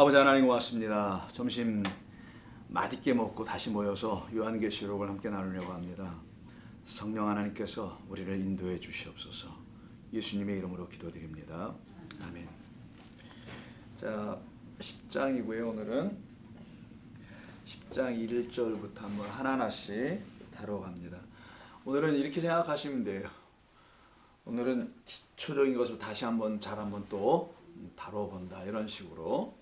아버지 하나님 고맙습니다. 점심 맛있게 먹고 다시 모여서 요한계시록을 함께 나누려고 합니다. 성령 하나님께서 우리를 인도해 주시옵소서. 예수님의 이름으로 기도드립니다. 아멘. 자, 10장이고요. 오늘은 10장 1절부터 한번 하나하나씩 다뤄갑니다. 오늘은 이렇게 생각하시면 돼요. 오늘은 기초적인 것을 다시 한번 잘 한번 또 다뤄본다, 이런 식으로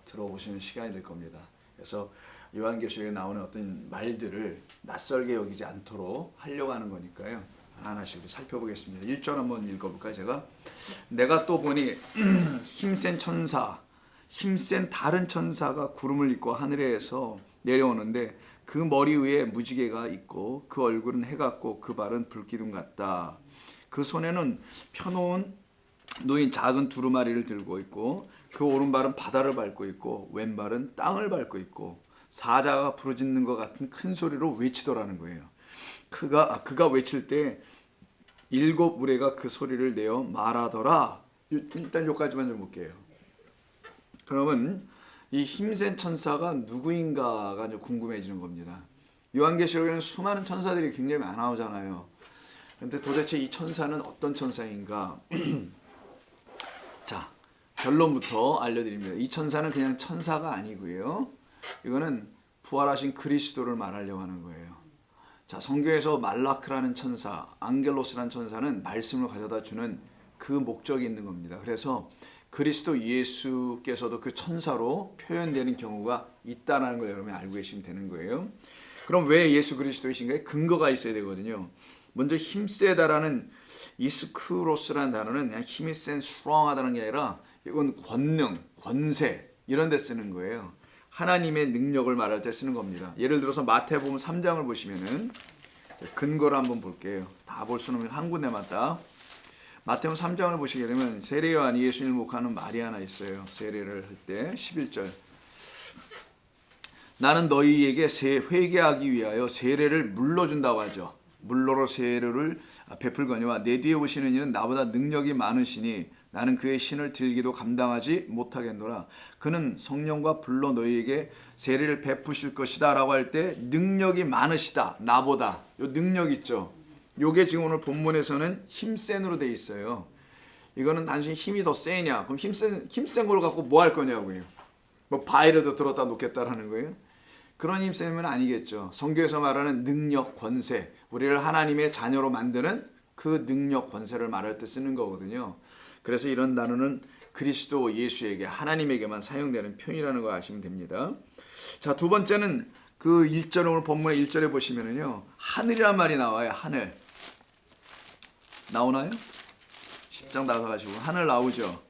들어보시는 시간이 될 겁니다. 그래서 요한계시록에 나오는 어떤 말들을 낯설게 여기지 않도록 하려고 하는 거니까요. 하나하나씩 살펴보겠습니다. 1절 한번 읽어볼까요? 제가 내가 또 보니 힘센 천사, 힘센 다른 천사가 구름을 입고 하늘에서 내려오는데 그 머리 위에 무지개가 있고 그 얼굴은 해 같고 그 발은 불기둥 같다. 그 손에는 놓인 작은 두루마리를 들고 있고 그 오른발은 바다를 밟고 있고 왼발은 땅을 밟고 있고 사자가 부르짖는 것 같은 큰 소리로 외치더라는 거예요. 그가 외칠 때 일곱 무리가 그 소리를 내어 말하더라. 일단 여기까지만 좀 볼게요. 그러면 이 힘센 천사가 누구인가가 이제 궁금해지는 겁니다. 요한계시록에는 수많은 천사들이 굉장히 많이 나오잖아요. 근데 도대체 이 천사는 어떤 천사인가? 자, 결론부터 알려드립니다. 이 천사는 그냥 천사가 아니고요. 이거는 부활하신 그리스도를 말하려고 하는 거예요. 자, 성경에서 말라크라는 천사, 앙겔로스라는 천사는 말씀을 가져다 주는 그 목적이 있는 겁니다. 그래서 그리스도 예수께서도 그 천사로 표현되는 경우가 있다는 걸 여러분이 알고 계시면 되는 거예요. 그럼 왜 예수 그리스도이신가에 근거가 있어야 되거든요. 먼저 힘세다라는 이스크로스라는 단어는 그냥 힘이 센, strong하다는 게 아니라 이건 권능, 권세 이런 데 쓰는 거예요. 하나님의 능력을 말할 때 쓰는 겁니다. 예를 들어서 마태복음 3장을 보시면은 근거를 한번 볼게요. 다 볼 수는 없는 한 군데만 딱. 마태복음 3장을 보시게 되면 세례 요한이 예수님을 목하는 말이 하나 있어요. 세례를 할 때 11절. 나는 너희에게 회개하기 위하여 세례를 물러준다고 하죠. 물로로 세례를 베풀거니와 내 뒤에 오시는 이는 나보다 능력이 많으시니 나는 그의 신을 들기도 감당하지 못하겠노라. 그는 성령과 불로 너희에게 세례를 베푸실 것이다 라고 할 때 능력이 많으시다, 나보다. 요 능력 있죠. 요게 지금 오늘 본문에서는 힘센으로 돼 있어요. 이거는 단순히 힘이 더 세냐, 그럼 힘센 걸 갖고 뭐 할 거냐고요. 뭐 바위라도 들었다 놓겠다라는 거예요. 그런 힘셈은 아니겠죠. 성경에서 말하는 능력, 권세, 우리를 하나님의 자녀로 만드는 그 능력, 권세를 말할 때 쓰는 거거든요. 그래서 이런 단어는 그리스도 예수에게, 하나님에게만 사용되는 표현이라는 거 아시면 됩니다. 자, 두 번째는 그 1절, 오늘 본문의 1절에 보시면은요, 하늘이란 말이 나와요. 하늘. 나오나요? 10장 나가가지고 하늘 나오죠.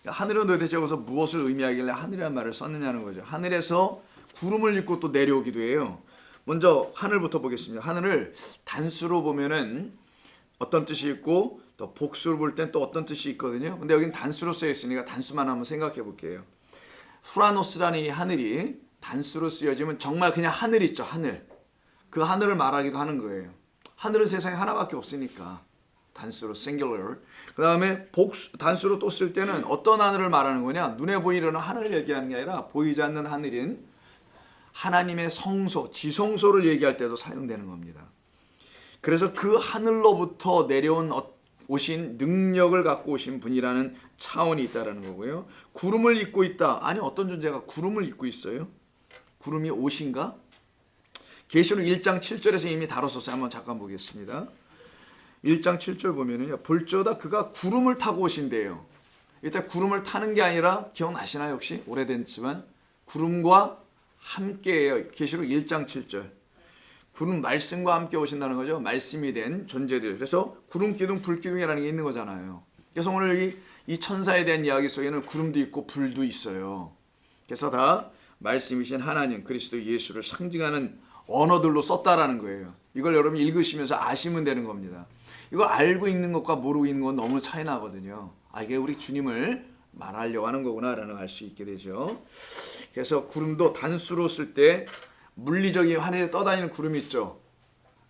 하늘은 도대체 여기서 무엇을 의미하길래 하늘이란 말을 썼느냐는 거죠. 하늘에서 구름을 입고 또 내려오기도 해요. 먼저 하늘부터 보겠습니다. 하늘을 단수로 보면은 어떤 뜻이 있고 또 복수로 볼 땐 또 어떤 뜻이 있거든요. 근데 여기는 단수로 쓰여 있으니까 단수만 한번 생각해 볼게요. 후라노스라는 이 하늘이 단수로 쓰여지면 정말 그냥 하늘 있죠. 하늘. 그 하늘을 말하기도 하는 거예요. 하늘은 세상에 하나밖에 없으니까 단수로 singular. 그 다음에 단수로 또 쓸 때는 어떤 하늘을 말하는 거냐, 눈에 보이려는 하늘을 얘기하는 게 아니라 보이지 않는 하늘인 하나님의 성소, 지성소를 얘기할 때도 사용되는 겁니다. 그래서 그 하늘로부터 오신 능력을 갖고 오신 분이라는 차원이 있다는 거고요. 구름을 입고 있다. 아니, 어떤 존재가 구름을 입고 있어요? 구름이 옷인가? 계시록 1장 7절에서 이미 다뤘었어요. 한번 잠깐 보겠습니다. 1장 7절 보면은요, 볼지어다 그가 구름을 타고 오신대요. 일단 구름을 타는 게 아니라, 기억나시나요? 혹시? 오래됐지만 구름과 함께해요. 계시록 1장 7절. 구름, 말씀과 함께 오신다는 거죠. 말씀이 된 존재들. 그래서 구름 기둥, 불 기둥이라는 게 있는 거잖아요. 그래서 오늘 이 천사에 대한 이야기 속에는 구름도 있고 불도 있어요. 그래서 다 말씀이신 하나님, 그리스도 예수를 상징하는 언어들로 썼다라는 거예요. 이걸 여러분 읽으시면서 아시면 되는 겁니다. 이걸 알고 있는 것과 모르고 있는 건 너무 차이 나거든요. 이게 우리 주님을 말하려고 하는 거구나라는 걸 알 수 있게 되죠. 그래서 구름도 단수로 쓸 때 물리적인 하늘에 떠다니는 구름이 있죠.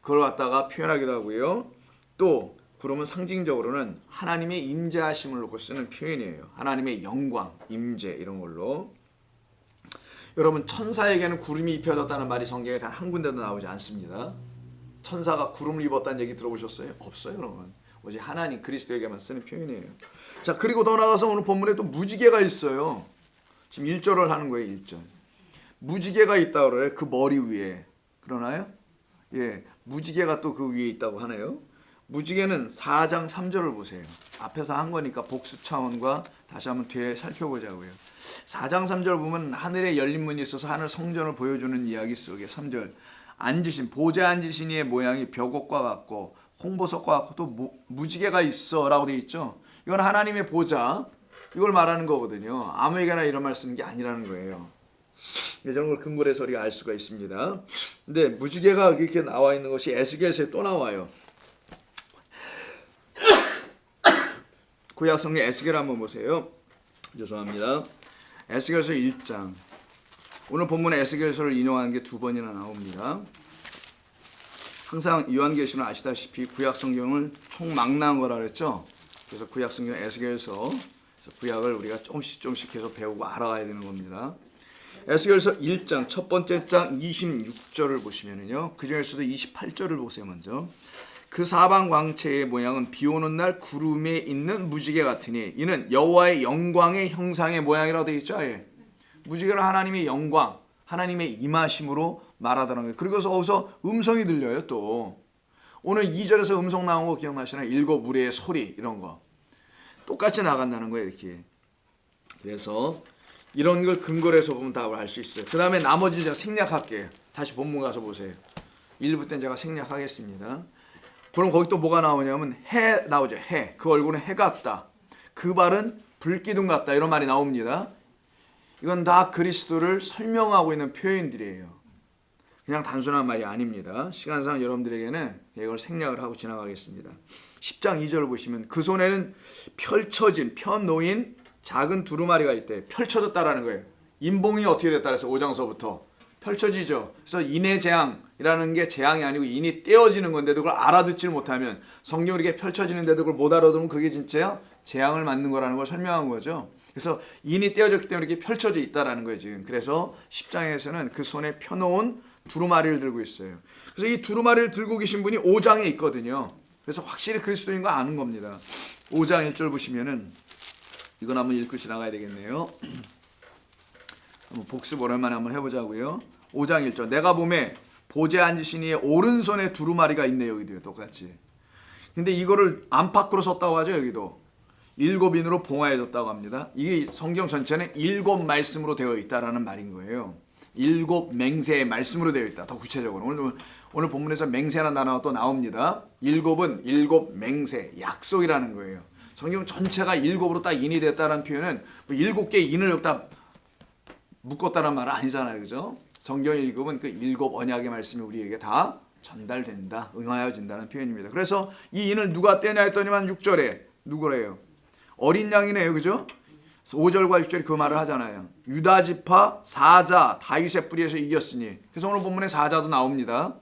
그걸 갖다가 표현하기도 하고요. 또 구름은 상징적으로는 하나님의 임재하심을 놓고 쓰는 표현이에요. 하나님의 영광, 임재 이런 걸로. 여러분 천사에게는 구름이 입혀졌다는 말이 성경에 단 한 군데도 나오지 않습니다. 천사가 구름을 입었다는 얘기 들어보셨어요? 없어요. 그런 건 오직 하나님 그리스도에게만 쓰는 표현이에요. 자, 그리고 더 나아가서 오늘 본문에 또 무지개가 있어요. 지금 1절을 하는 거예요. 1절. 무지개가 있다고 그래요. 그 머리 위에. 그러나요? 예, 무지개가 또 그 위에 있다고 하네요. 무지개는 4장 3절을 보세요. 앞에서 한 거니까 복습 차원과 다시 한번 뒤에 살펴보자고요. 4장 3절 보면 하늘에 열린 문이 있어서 하늘 성전을 보여주는 이야기 속에 3절 앉으신 보좌 앉으신 이의 모양이 벽옥과 같고 홍보석과 같고 또 무지개가 있어 라고 되어 있죠. 이건 하나님의 보좌 이걸 말하는 거거든요. 아무에게나 이런 말 쓰는 게 아니라는 거예요. 저런 걸 근거로 해서 우리가 알 수가 있습니다. 근데 무지개가 이렇게 나와 있는 것이 에스겔서에 또 나와요. 구약 성경 에스겔 한번 보세요. 죄송합니다. 에스겔서 1장. 오늘 본문에 에스겔서를 인용하는 게 2번이나 나옵니다. 항상 요한계시는 아시다시피 구약 성경을 총망라한 거라 그랬죠. 그래서 구약 성경 에스겔서 구약을 우리가 조금씩 해서 배우고 알아가야 되는 겁니다. 에스겔서 1장 첫 번째 장 26절을 보시면은요. 그 중에서도 28절을 보세요. 먼저. 그 사방 광채의 모양은 비 오는 날 구름에 있는 무지개 같으니 이는 여호와의 영광의 형상의 모양이라고 되어 있죠. 예. 무지개는 하나님의 영광, 하나님의 임하심으로 말하더라는 거예요. 그리고 거기서 음성이 들려요. 또 오늘 2절에서 음성 나온 거 기억나시나요? 일곱 우레의 소리 이런 거 똑같이 나간다는 거예요. 이렇게. 그래서 이런 걸 근거로 해서 보면 다 알 수 있어요. 그 다음에 나머지는 제가 생략할게요. 다시 본문 가서 보세요. 1부 때는 제가 생략하겠습니다. 그럼 거기 또 뭐가 나오냐면 해 나오죠. 해. 그 얼굴은 해 같다. 그 발은 불기둥 같다. 이런 말이 나옵니다. 이건 다 그리스도를 설명하고 있는 표현들이에요. 그냥 단순한 말이 아닙니다. 시간상 여러분들에게는 이걸 생략을 하고 지나가겠습니다. 10장 2절을 보시면 그 손에는 펼쳐진 펴놓인 작은 두루마리가 있대. 펼쳐졌다라는 거예요. 인봉이 어떻게 됐다 그래서 5장서부터 펼쳐지죠. 그래서 인해재앙이라는 게 재앙이 아니고 인이 떼어지는 건데도 그걸 알아듣지를 못하면 성경이 이렇게 펼쳐지는데도 그걸 못 알아들으면 그게 진짜 재앙을 맞는 거라는 걸 설명한 거죠. 그래서 인이 떼어졌기 때문에 이렇게 펼쳐져 있다라는 거예요. 지금. 그래서 10장에서는 그 손에 펴놓은 두루마리를 들고 있어요. 그래서 이 두루마리를 들고 계신 분이 5장에 있거든요. 그래서 확실히 그리스도인 거 아는 겁니다. 5장 1절 보시면은 이건 한번 읽고 지나가야 되겠네요. 한번 복습 오랜만에 한번 해보자고요. 5장 1절 내가 봄에 보좌에 앉으신 이의 오른손에 두루마리가 있네요. 여기도요. 똑같이. 근데 이거를 안팎으로 썼다고 하죠. 여기도. 7인으로 봉화해졌다고 합니다. 이게 성경 전체는 7 말씀으로 되어 있다라는 말인 거예요. 7 맹세의 말씀으로 되어 있다. 더 구체적으로. 오늘 본문에서 맹세라는 단어가 또 나옵니다. 7은 7 맹세, 약속이라는 거예요. 성경 전체가 7으로 딱 인이 됐다는 표현은 뭐 7개의 인을 여기다 묶었다는 말은 아니잖아요. 그죠? 성경의 7은 그 7 언약의 말씀이 우리에게 다 전달된다. 응하여진다는 표현입니다. 그래서 이 인을 누가 떼냐 했더니만 6절에 누구래요? 어린 양이네요. 그죠? 5절과 6절이 그 말을 하잖아요. 유다 지파 사자 다윗의 뿌리에서 이겼으니. 그래서 오늘 본문에 사자도 나옵니다.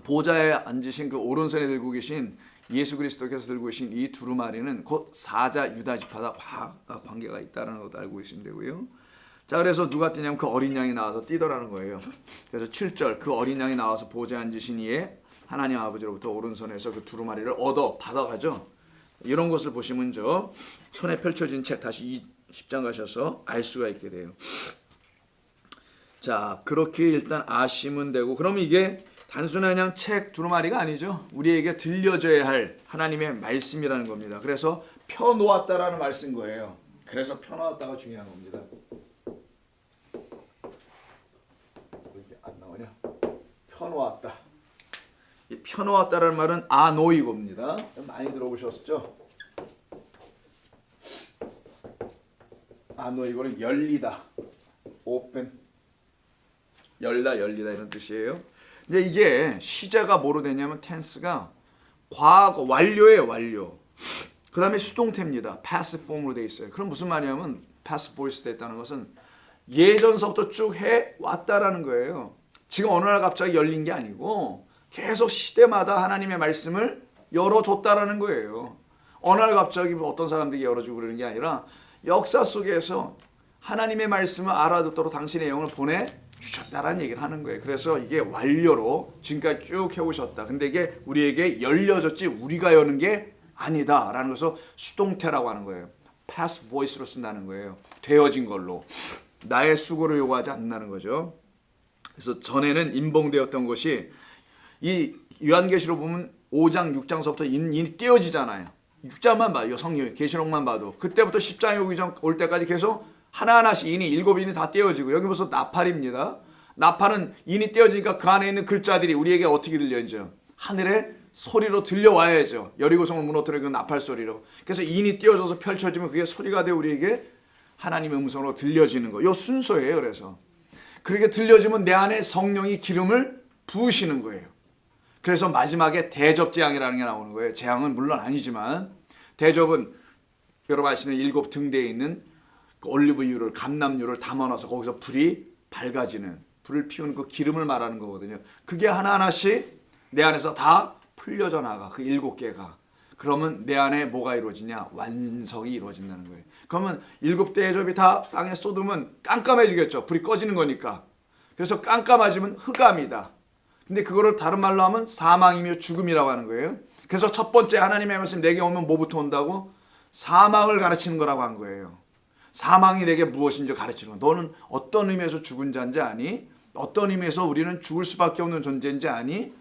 보좌에 앉으신 그 오른손에 들고 계신 예수 그리스도께서 들고 계신 이 두루마리는 곧 사자 유다 지파다 관계가 있다는 것도 알고 계시면 되고요. 자, 그래서 누가 뛰냐면 그 어린 양이 나와서 뛰더라는 거예요. 그래서 7절 그 어린 양이 나와서 보좌에 앉으신 이에 하나님 아버지로부터 오른손에서 그 두루마리를 얻어 받아가죠. 이런 것을 보시면 저 손에 펼쳐진 책 다시 10장 가셔서 알 수가 있게 돼요. 자, 그렇게 일단 아시면 되고, 그러면 이게 단순한 그냥 책 두루마리가 아니죠. 우리에게 들려줘야 할 하나님의 말씀이라는 겁니다. 그래서 펴놓았다라는 말 쓴 거예요. 그래서 펴놓았다가 중요한 겁니다. 이게 안 나오냐? 펴놓았다. 이 펴놓았다라는 말은 아노이고입니다. 많이 들어보셨죠? 아노이고는 열리다, 오픈, 열다 이런 뜻이에요. 근데 이게 시제가 뭐로 되냐면 텐스가 과거 완료예요. 완료. 그 다음에 수동태입니다. past form으로 되어 있어요. 그럼 무슨 말이냐면 past voice 됐다는 것은 예전서부터 쭉 해왔다라는 거예요. 지금 어느 날 갑자기 열린 게 아니고 계속 시대마다 하나님의 말씀을 열어줬다라는 거예요. 어느 날 갑자기 어떤 사람들이 열어주고 그러는 게 아니라 역사 속에서 하나님의 말씀을 알아듣도록 당신의 영을 보내주셨다라는 얘기를 하는 거예요. 그래서 이게 완료로 지금까지 쭉 해오셨다. 근데 이게 우리에게 열려졌지 우리가 여는 게 아니다라는 것을 수동태라고 하는 거예요. past voice로 쓴다는 거예요. 되어진 걸로. 나의 수고를 요구하지 않는다는 거죠. 그래서 전에는 임봉되었던 것이 이 요한계시록 보면 5장 6장서부터 인이 떼어지잖아요. 6장만 봐요. 성경 계시록만 봐도 그때부터 10장에 오기 전 올 때까지 계속 하나하나씩 일곱 인이 다 떼어지고 여기 벌써 나팔입니다. 나팔은 인이 떼어지니까 그 안에 있는 글자들이 우리에게 어떻게 들려야죠? 하늘의 소리로 들려와야죠. 여리고성을 무너뜨리는 그 나팔 소리로. 그래서 인이 떼어져서 펼쳐지면 그게 소리가 돼 우리에게 하나님의 음성으로 들려지는 거. 요 순서예요. 그래서 그렇게 들려지면 내 안에 성령이 기름을 부으시는 거예요. 그래서 마지막에 대접재앙이라는 게 나오는 거예요. 재앙은 물론 아니지만 대접은 여러분 아시는 7 등대에 있는 그 올리브유를 감람유를 담아놔서 거기서 불이 밝아지는 불을 피우는 그 기름을 말하는 거거든요. 그게 하나하나씩 내 안에서 다 풀려져 나가. 그 7개가. 그러면 내 안에 뭐가 이루어지냐? 완성이 이루어진다는 거예요. 그러면 7 대접이 다 땅에 쏟으면 깜깜해지겠죠. 불이 꺼지는 거니까. 그래서 깜깜해지면 흑암이다. 근데 그거를 다른 말로 하면 사망이며 죽음이라고 하는 거예요. 그래서 첫 번째 하나님의 말씀 내게 오면 뭐부터 온다고? 사망을 가르치는 거라고 한 거예요. 사망이 내게 무엇인지 가르치는 거. 너는 어떤 의미에서 죽은 자인지 아니? 어떤 의미에서 우리는 죽을 수밖에 없는 존재인지 아니?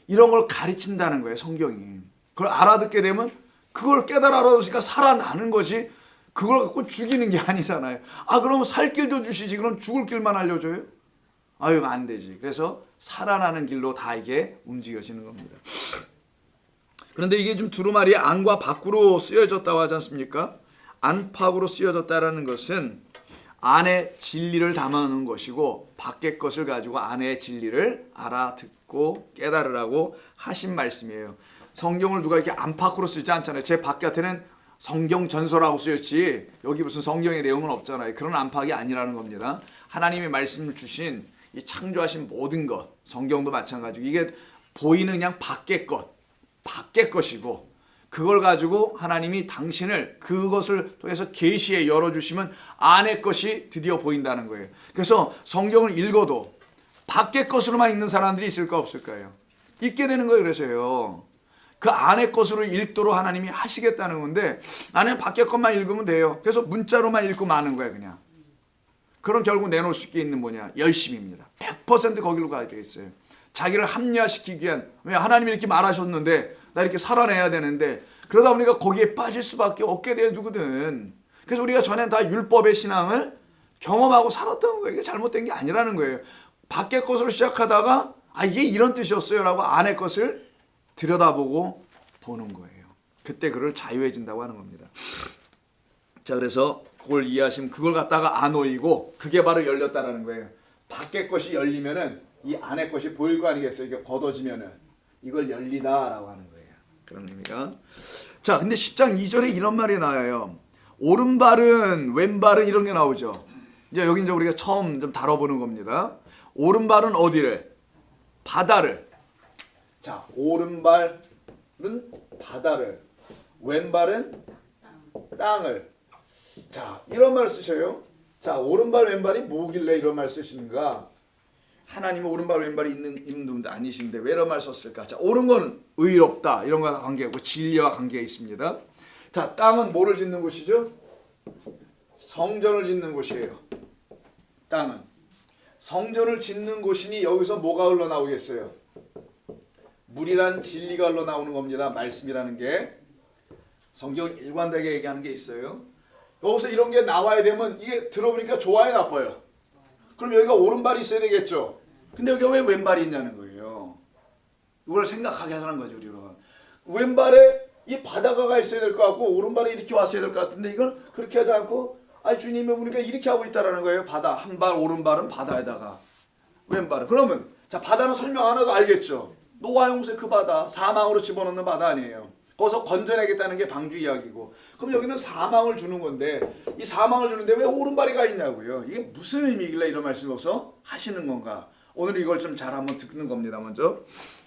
이런 걸 가르친다는 거예요. 성경이. 그걸 알아듣게 되면 그걸 깨달아 알아듣으니까 살아나는 거지 그걸 갖고 죽이는 게 아니잖아요. 아 그러면 살 길도 주시지 그럼 죽을 길만 알려줘요? 아유 안 되지. 그래서 살아나는 길로 다 이게 움직여지는 겁니다. 그런데 이게 좀 두루마리에 안과 밖으로 쓰여졌다고 하지 않습니까? 안팎으로 쓰여졌다라는 것은 안의 진리를 담아놓은 것이고 밖의 것을 가지고 안의 진리를 알아듣고 깨달으라고 하신 말씀이에요. 성경을 누가 이렇게 안팎으로 쓰지 않잖아요. 제 바깥에는 성경 전서라고 쓰였지 여기 무슨 성경의 내용은 없잖아요. 그런 안팎이 아니라는 겁니다. 하나님의 말씀을 주신 이 창조하신 모든 것 성경도 마찬가지고 이게 보이는 그냥 밖의 것이고 그걸 가지고 하나님이 당신을 그것을 통해서 계시에 열어주시면 안의 것이 드디어 보인다는 거예요. 그래서 성경을 읽어도 밖의 것으로만 읽는 사람들이 있을까 없을까요? 읽게 되는 거예요. 그래서요. 그 안의 것으로 읽도록 하나님이 하시겠다는 건데 나는 밖의 것만 읽으면 돼요. 그래서 문자로만 읽고 마는 거야 그냥. 그럼 결국 내놓을 수 있게 있는 뭐냐? 열심입니다. 100% 거기로 가야 되겠어요. 자기를 합리화시키기 위한 왜 하나님이 이렇게 말하셨는데 나 이렇게 살아내야 되는데 그러다 보니까 거기에 빠질 수밖에 없게 되거든. 그래서 우리가 전엔 다 율법의 신앙을 경험하고 살았던 거예요. 이게 잘못된 게 아니라는 거예요. 밖의 것으로 시작하다가 아 이게 이런 뜻이었어요 라고 안의 것을 들여다보고 보는 거예요. 그때 그를 자유해진다고 하는 겁니다. 자 그래서 그걸 이해하시면 그걸 갖다가 안 오이고 그게 바로 열렸다라는 거예요. 밖의 것이 열리면은 이 안의 것이 보일 거 아니겠어요. 이게 걷어지면은 이걸 열리다라고 하는 거예요. 그런 의미가. 자 근데 10장 2절에 이런 말이 나와요. 오른발은 왼발은 이런 게 나오죠. 이제 여기 이제 우리가 처음 좀 다뤄보는 겁니다. 오른발은 어디를? 바다를. 자 오른발은 바다를 왼발은 땅을. 자 이런 말 쓰셔요. 자 오른발 왼발이 뭐길래 이런 말 쓰시는가? 하나님은 오른발 왼발이 있는 분도 아니신데 왜 이런 말 썼을까? 자 옳은 건 의롭다 이런 거와 관계하고 진리와 관계가 있습니다. 자 땅은 뭐를 짓는 곳이죠? 성전을 짓는 곳이에요. 땅은 성전을 짓는 곳이니 여기서 뭐가 흘러나오겠어요? 물이란 진리가 흘러나오는 겁니다. 말씀이라는 게 성경은 일관되게 얘기하는 게 있어요. 여기서 이런 게 나와야 되면 이게 들어보니까 좋아요 나빠요? 그럼 여기가 오른발이 있어야 되겠죠. 근데 여기가 왜 왼발이 있냐는 거예요. 이걸 생각하게 하는 거죠. 우리가 왼발에 이 바다가 있어야 될 것 같고 오른발에 이렇게 왔어야 될 것 같은데 이걸 그렇게 하지 않고 아 주님이 보니까 이렇게 하고 있다라는 거예요. 바다 한 발 오른발은 바다에다가 왼발은 그러면 자 바다는 설명 안 해도 알겠죠. 노아 홍수의 그 바다 사망으로 집어넣는 바다 아니에요. 거기서 건져내겠다는 게 방주 이야기고 그럼 여기는 사망을 주는 건데 이 사망을 주는데 왜 오른발이 가 있냐고요. 이게 무슨 의미길래 이런 말씀을 여기서 하시는 건가. 오늘 이걸 좀 잘 한번 듣는 겁니다. 먼저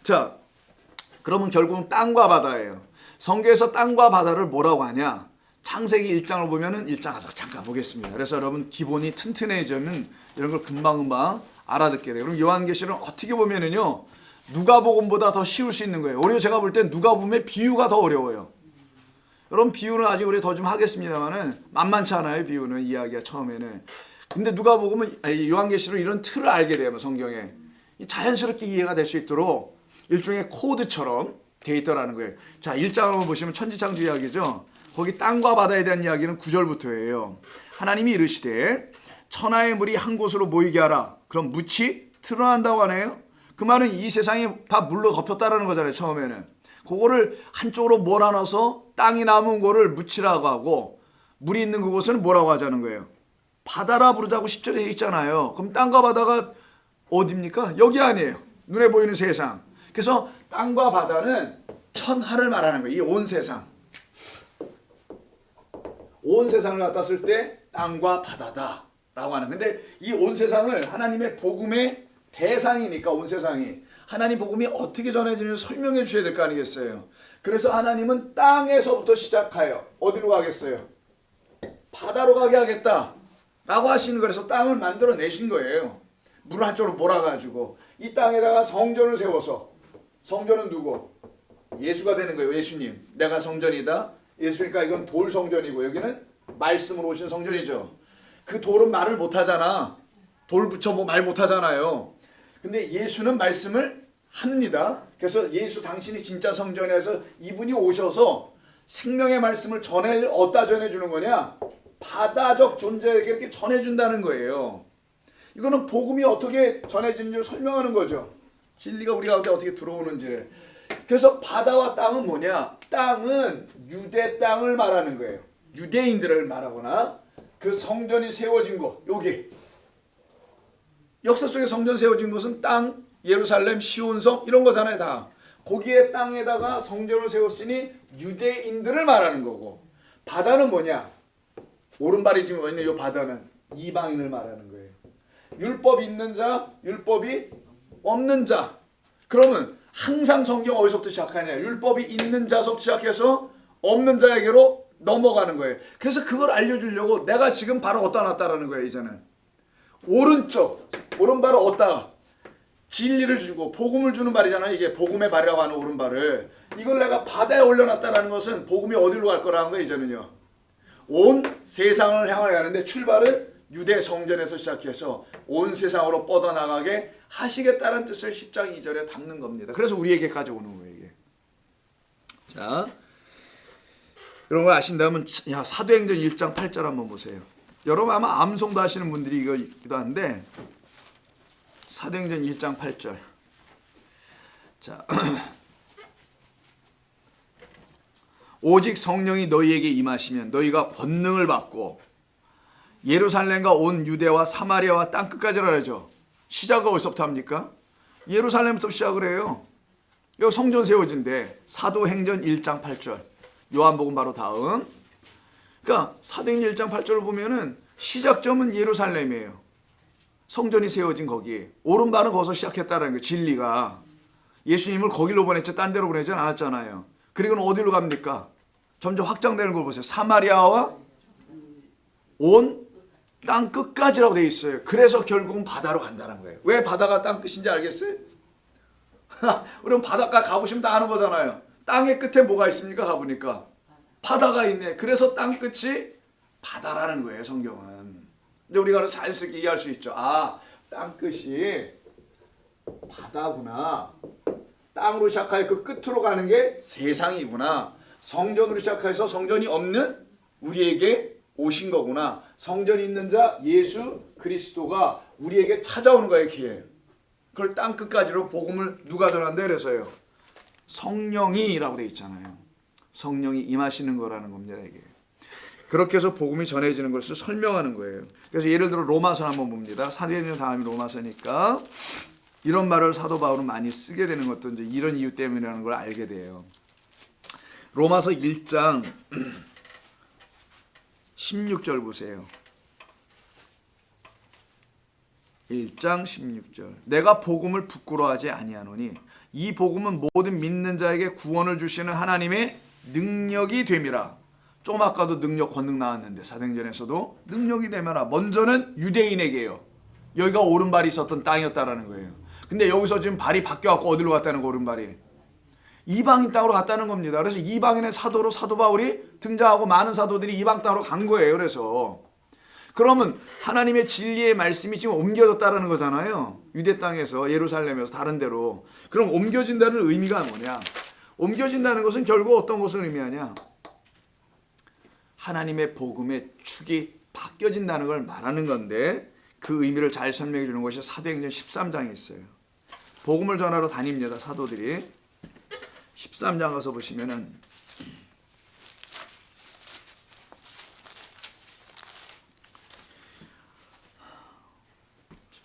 자 그러면 결국은 땅과 바다예요. 성경에서 땅과 바다를 뭐라고 하냐. 창세기 1장을 보면은 1장 가서 잠깐 보겠습니다. 그래서 여러분 기본이 튼튼해지면 이런 걸 금방금방 알아듣게 돼요. 그럼 요한계시록은 어떻게 보면은요 누가복음보다 더 쉬울 수 있는 거예요. 오히려 제가 볼 땐 누가복음의 비유가 더 어려워요. 여러분 비유는 아직 우리 더 좀 하겠습니다만은 만만치 않아요. 비유는 이야기가 처음에는. 근데 누가복음은 요한계시록 이런 틀을 알게 돼요. 성경에 자연스럽게 이해가 될 수 있도록 일종의 코드처럼 돼 있더라는 거예요. 자 1장을 한번 보시면 천지창조 이야기죠. 거기 땅과 바다에 대한 이야기는 9절부터예요. 하나님이 이르시되 천하의 물이 한 곳으로 모이게 하라. 그럼 묻이 드러난다고 하네요. 그 말은 이 세상이 다 물로 덮였다라는 거잖아요. 처음에는 그거를 한쪽으로 몰아넣어서 땅이 남은 거를 묻이라고 하고 물이 있는 그곳은 뭐라고 하자는 거예요? 바다라 부르자고 10절에 돼 있잖아요. 그럼 땅과 바다가 어디입니까? 여기 아니에요. 눈에 보이는 세상. 그래서 땅과 바다는 천하를 말하는 거예요. 이 온 세상. 온 세상을 갖다 쓸 때 땅과 바다다라고 하는. 근데 이 온 세상을 하나님의 복음의 대상이니까 온 세상이 하나님 복음이 어떻게 전해지는지 설명해 주셔야 될 거 아니겠어요. 그래서 하나님은 땅에서부터 시작하여 어디로 가겠어요? 바다로 가게 하겠다 라고 하시는 거라서 땅을 만들어 내신 거예요. 물을 한쪽으로 몰아가지고 이 땅에다가 성전을 세워서 성전은 누구? 예수가 되는 거예요. 예수님. 내가 성전이다. 예수니까 이건 돌 성전이고 여기는 말씀으로 오신 성전이죠. 그 돌은 말을 못하잖아. 돌 붙여 뭐 말 못하잖아요. 근데 예수는 말씀을 합니다. 그래서 예수 당신이 진짜 성전에서 이분이 오셔서 생명의 말씀을 어디다 전해주는 거냐? 바다적 존재에게 이렇게 전해준다는 거예요. 이거는 복음이 어떻게 전해지는지 설명하는 거죠. 진리가 우리 가운데 어떻게 들어오는지를. 그래서 바다와 땅은 뭐냐? 땅은 유대 땅을 말하는 거예요. 유대인들을 말하거나 그 성전이 세워진 곳, 여기. 역사 속에 성전 세워진 곳은 땅, 예루살렘, 시온성 이런 거잖아요. 다. 거기에 땅에다가 성전을 세웠으니 유대인들을 말하는 거고, 바다는 뭐냐? 오른발이 지금 있는 이 바다는 이방인을 말하는 거예요. 율법이 있는 자, 율법이 없는 자. 그러면 항상 성경 어디서부터 시작하냐? 율법이 있는 자서부터 시작해서 없는 자에게로 넘어가는 거예요. 그래서 그걸 알려주려고 내가 지금 바로 어디다 놨다라는 거예요. 이제는 오른발을 어디다 진리를 주고 복음을 주는 발이잖아요. 이게 복음의 발이라고 하는 오른발을. 이걸 내가 바다에 올려놨다라는 것은 복음이 어디로 갈 거라는 거예요. 이제는요. 온 세상을 향하여 가는데 출발은 유대 성전에서 시작해서 온 세상으로 뻗어나가게 하시겠다는 뜻을 10장 2절에 담는 겁니다. 그래서 우리에게까지 오는 거예요. 이게. 자, 그런 거 아신다면 사도행전 1장 8절 한번 보세요. 여러분 아마 암송도 하시는 분들이 이거 있기도 한데 사도행전 1장 8절. 자, 오직 성령이 너희에게 임하시면 너희가 권능을 받고 예루살렘과 온 유대와 사마리아와 땅끝까지라 그러죠. 시작은 어디서부터 합니까? 예루살렘부터 시작을 해요. 여기 성전 세워진대. 사도행전 1장 8절. 요한복음 바로 다음. 그러니까 사도행전 1장 8절을 보면은 시작점은 예루살렘이에요. 성전이 세워진 거기. 오른발은 거기서 시작했다는 거예요. 진리가. 예수님을 거기로 보냈지 딴 데로 보내지 않았잖아요. 그리고는 어디로 갑니까? 점점 확장되는 걸 보세요. 사마리아와 온 땅 끝까지라고 돼 있어요. 그래서 결국은 바다로 간다는 거예요. 왜 바다가 땅 끝인지 알겠어요? 우리는 바닷가 가보시면 다 아는 거잖아요. 땅의 끝에 뭐가 있습니까? 가보니까 바다가 있네. 그래서 땅 끝이 바다라는 거예요. 성경은. 근데 우리가 자연스럽게 이해할 수 있죠. 아, 땅 끝이 바다구나. 땅으로 시작하여 그 끝으로 가는 게 세상이구나. 성전으로 시작해서 성전이 없는 우리에게 오신 거구나. 성전이 있는 자 예수 그리스도가 우리에게 찾아오는 거예요. 기회. 그걸 땅 끝까지로 복음을 누가 전한다 그래서요. 성령이라고 돼 있잖아요. 성령이 임하시는 거라는 겁니다. 이게. 그렇게 해서 복음이 전해지는 것을 설명하는 거예요. 그래서 예를 들어 로마서 한번 봅니다. 사도행전 다음이 로마서니까 이런 말을 사도 바울은 많이 쓰게 되는 것도 이제 이런 이유 때문이라는 걸 알게 돼요. 로마서 1장 16절 보세요. 1장 16절. 내가 복음을 부끄러워하지 아니하노니 이 복음은 모든 믿는 자에게 구원을 주시는 하나님의 능력이 됨이라. 좀 아까도 능력 권능 나왔는데 사도행전에서도 능력이 되면 먼저는 유대인에게요. 여기가 오른발이 있었던 땅이었다라는 거예요. 근데 여기서 지금 발이 바뀌어갖고 어디로 갔다는 거, 오른발이 이방인 땅으로 갔다는 겁니다. 그래서 이방인의 사도로 사도 바울이 등장하고 많은 사도들이 이방 땅으로 간 거예요. 그래서 그러면 하나님의 진리의 말씀이 지금 옮겨졌다는 거잖아요. 유대 땅에서 예루살렘에서 다른 데로. 그럼 옮겨진다는 의미가 뭐냐? 옮겨진다는 것은 결국 어떤 것을 의미하냐? 하나님의 복음의 축이 바뀌어진다는 걸 말하는 건데, 그 의미를 잘 설명해 주는 것이 사도행전 13장에 있어요. 복음을 전하러 다닙니다, 사도들이. 13장 가서 보시면은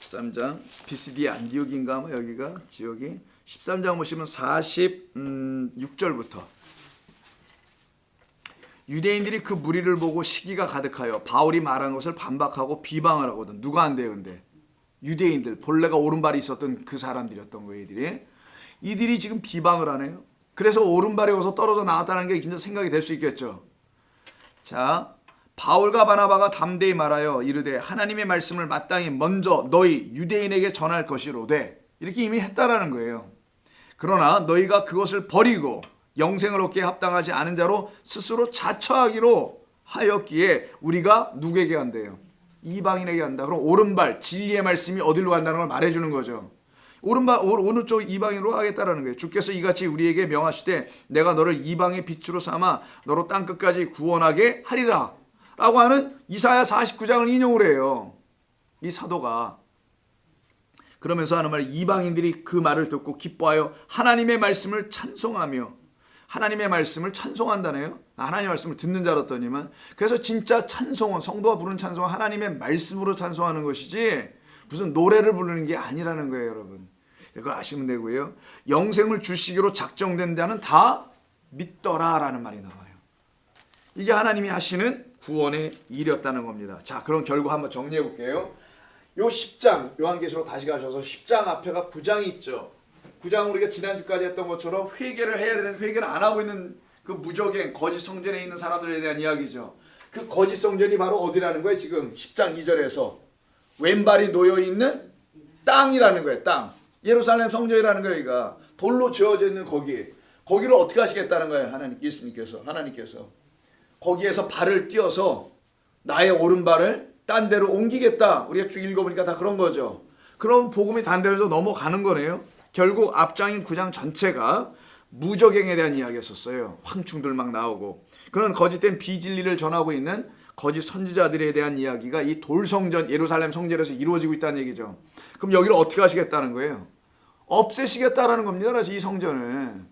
13장 비스디 안디옥인가 아마 여기가 지역이 13장 보시면 46절부터 유대인들이 그 무리를 보고 시기가 가득하여 바울이 말한 것을 반박하고 비방을 하거든. 누가 한대요? 근데 유대인들, 본래가 오른발이 있었던 그 사람들이었던 거예요. 이들이 지금 비방을 하네요. 그래서 오른발이 어서 떨어져 나왔다는 게 진짜 생각이 될 수 있겠죠. 자, 바울과 바나바가 담대히 말하여 이르되 하나님의 말씀을 마땅히 먼저 너희 유대인에게 전할 것이로되, 이렇게 이미 했다라는 거예요. 그러나 너희가 그것을 버리고 영생을 얻기에 합당하지 않은 자로 스스로 자처하기로 하였기에 우리가 누구에게 간대요? 이방인에게 간다. 그럼 오른발 진리의 말씀이 어디로 간다는 걸 말해주는 거죠. 오른발 어느 쪽 이방인으로 가겠다라는 거예요. 주께서 이같이 우리에게 명하시되 내가 너를 이방의 빛으로 삼아 너로 땅 끝까지 구원하게 하리라 라고 하는 이사야 49장을 인용을 해요, 이 사도가. 그러면서 하는 말, 이방인들이 그 말을 듣고 기뻐하여 하나님의 말씀을 찬송하며, 하나님의 말씀을 찬송한다네요. 하나님의 말씀을 듣는 자였더니만. 그래서 진짜 찬송은, 성도가 부르는 찬송은 하나님의 말씀으로 찬송하는 것이지 무슨 노래를 부르는 게 아니라는 거예요, 여러분. 이거 아시면 되고요. 영생을 주시기로 작정된 자는 다 믿더라라는 말이 나와요. 이게 하나님이 하시는 구원의 일이었다는 겁니다. 자, 그럼 결국 한번 정리해 볼게요. 요 10장, 요한계시록 다시 가셔서 10장 앞에가 9장이 있죠. 9장은 우리가 지난주까지 했던 것처럼 회개를 해야 되는, 회개를 안 하고 있는 그 무적행, 거짓 성전에 있는 사람들에 대한 이야기죠. 그 거짓 성전이 바로 어디라는 거예요? 지금 10장 2절에서 왼발이 놓여있는 땅이라는 거예요. 땅. 예루살렘 성전이라는 거예요. 여기가 돌로 지어져 있는 거기를 어떻게 하시겠다는 거예요? 하나님께서 거기에서 발을 띄어서 나의 오른발을 딴 데로 옮기겠다. 우리가 쭉 읽어보니까 다 그런 거죠. 그럼 복음이 단대로 넘어가는 거네요. 결국 앞장인 9장 전체가 무적행에 대한 이야기였었어요. 황충들 막 나오고 그런 거짓된 비진리를 전하고 있는 거짓 선지자들에 대한 이야기가 이 돌성전, 예루살렘 성전에서 이루어지고 있다는 얘기죠. 그럼 여기를 어떻게 하시겠다는 거예요? 없애시겠다라는 겁니다. 그래서 이 성전을,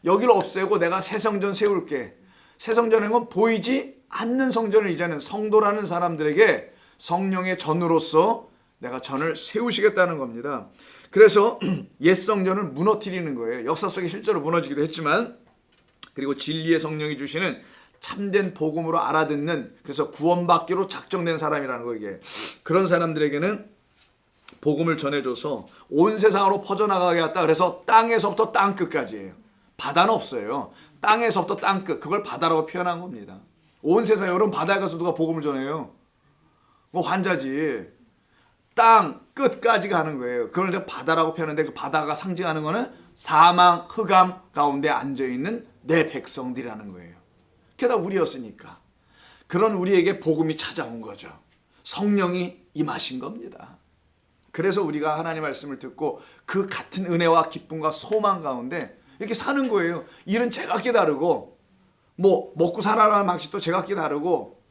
여기를 없애고 내가 새 성전 세울게. 새 성전인 건 보이지 않는 성전을 이제는 성도라는 사람들에게 성령의 전으로서 내가 전을 세우시겠다는 겁니다. 그래서 옛 성전을 무너뜨리는 거예요. 역사 속에 실제로 무너지기도 했지만, 그리고 진리의 성령이 주시는 참된 복음으로 알아듣는, 그래서 구원받기로 작정된 사람이라는 거, 이게 그런 사람들에게는 복음을 전해줘서 온 세상으로 퍼져나가게 했다. 그래서 땅에서부터 땅 끝까지예요. 바다는 없어요. 땅에서부터 땅 끝, 그걸 바다라고 표현한 겁니다. 온 세상에, 여러분 바다에 가서 누가 복음을 전해요? 뭐 환자지. 땅 끝까지 가는 거예요. 그걸 내가 바다라고 표현하는데, 그 바다가 상징하는 거는 사망, 흑암 가운데 앉아있는 내 백성들이라는 거예요. 게다가 우리였으니까. 그런 우리에게 복음이 찾아온 거죠. 성령이 임하신 겁니다. 그래서 우리가 하나님 말씀을 듣고 그 같은 은혜와 기쁨과 소망 가운데 이렇게 사는 거예요. 일은 제각기 다르고, 뭐 먹고 살아가는 방식도 제각기 다르고,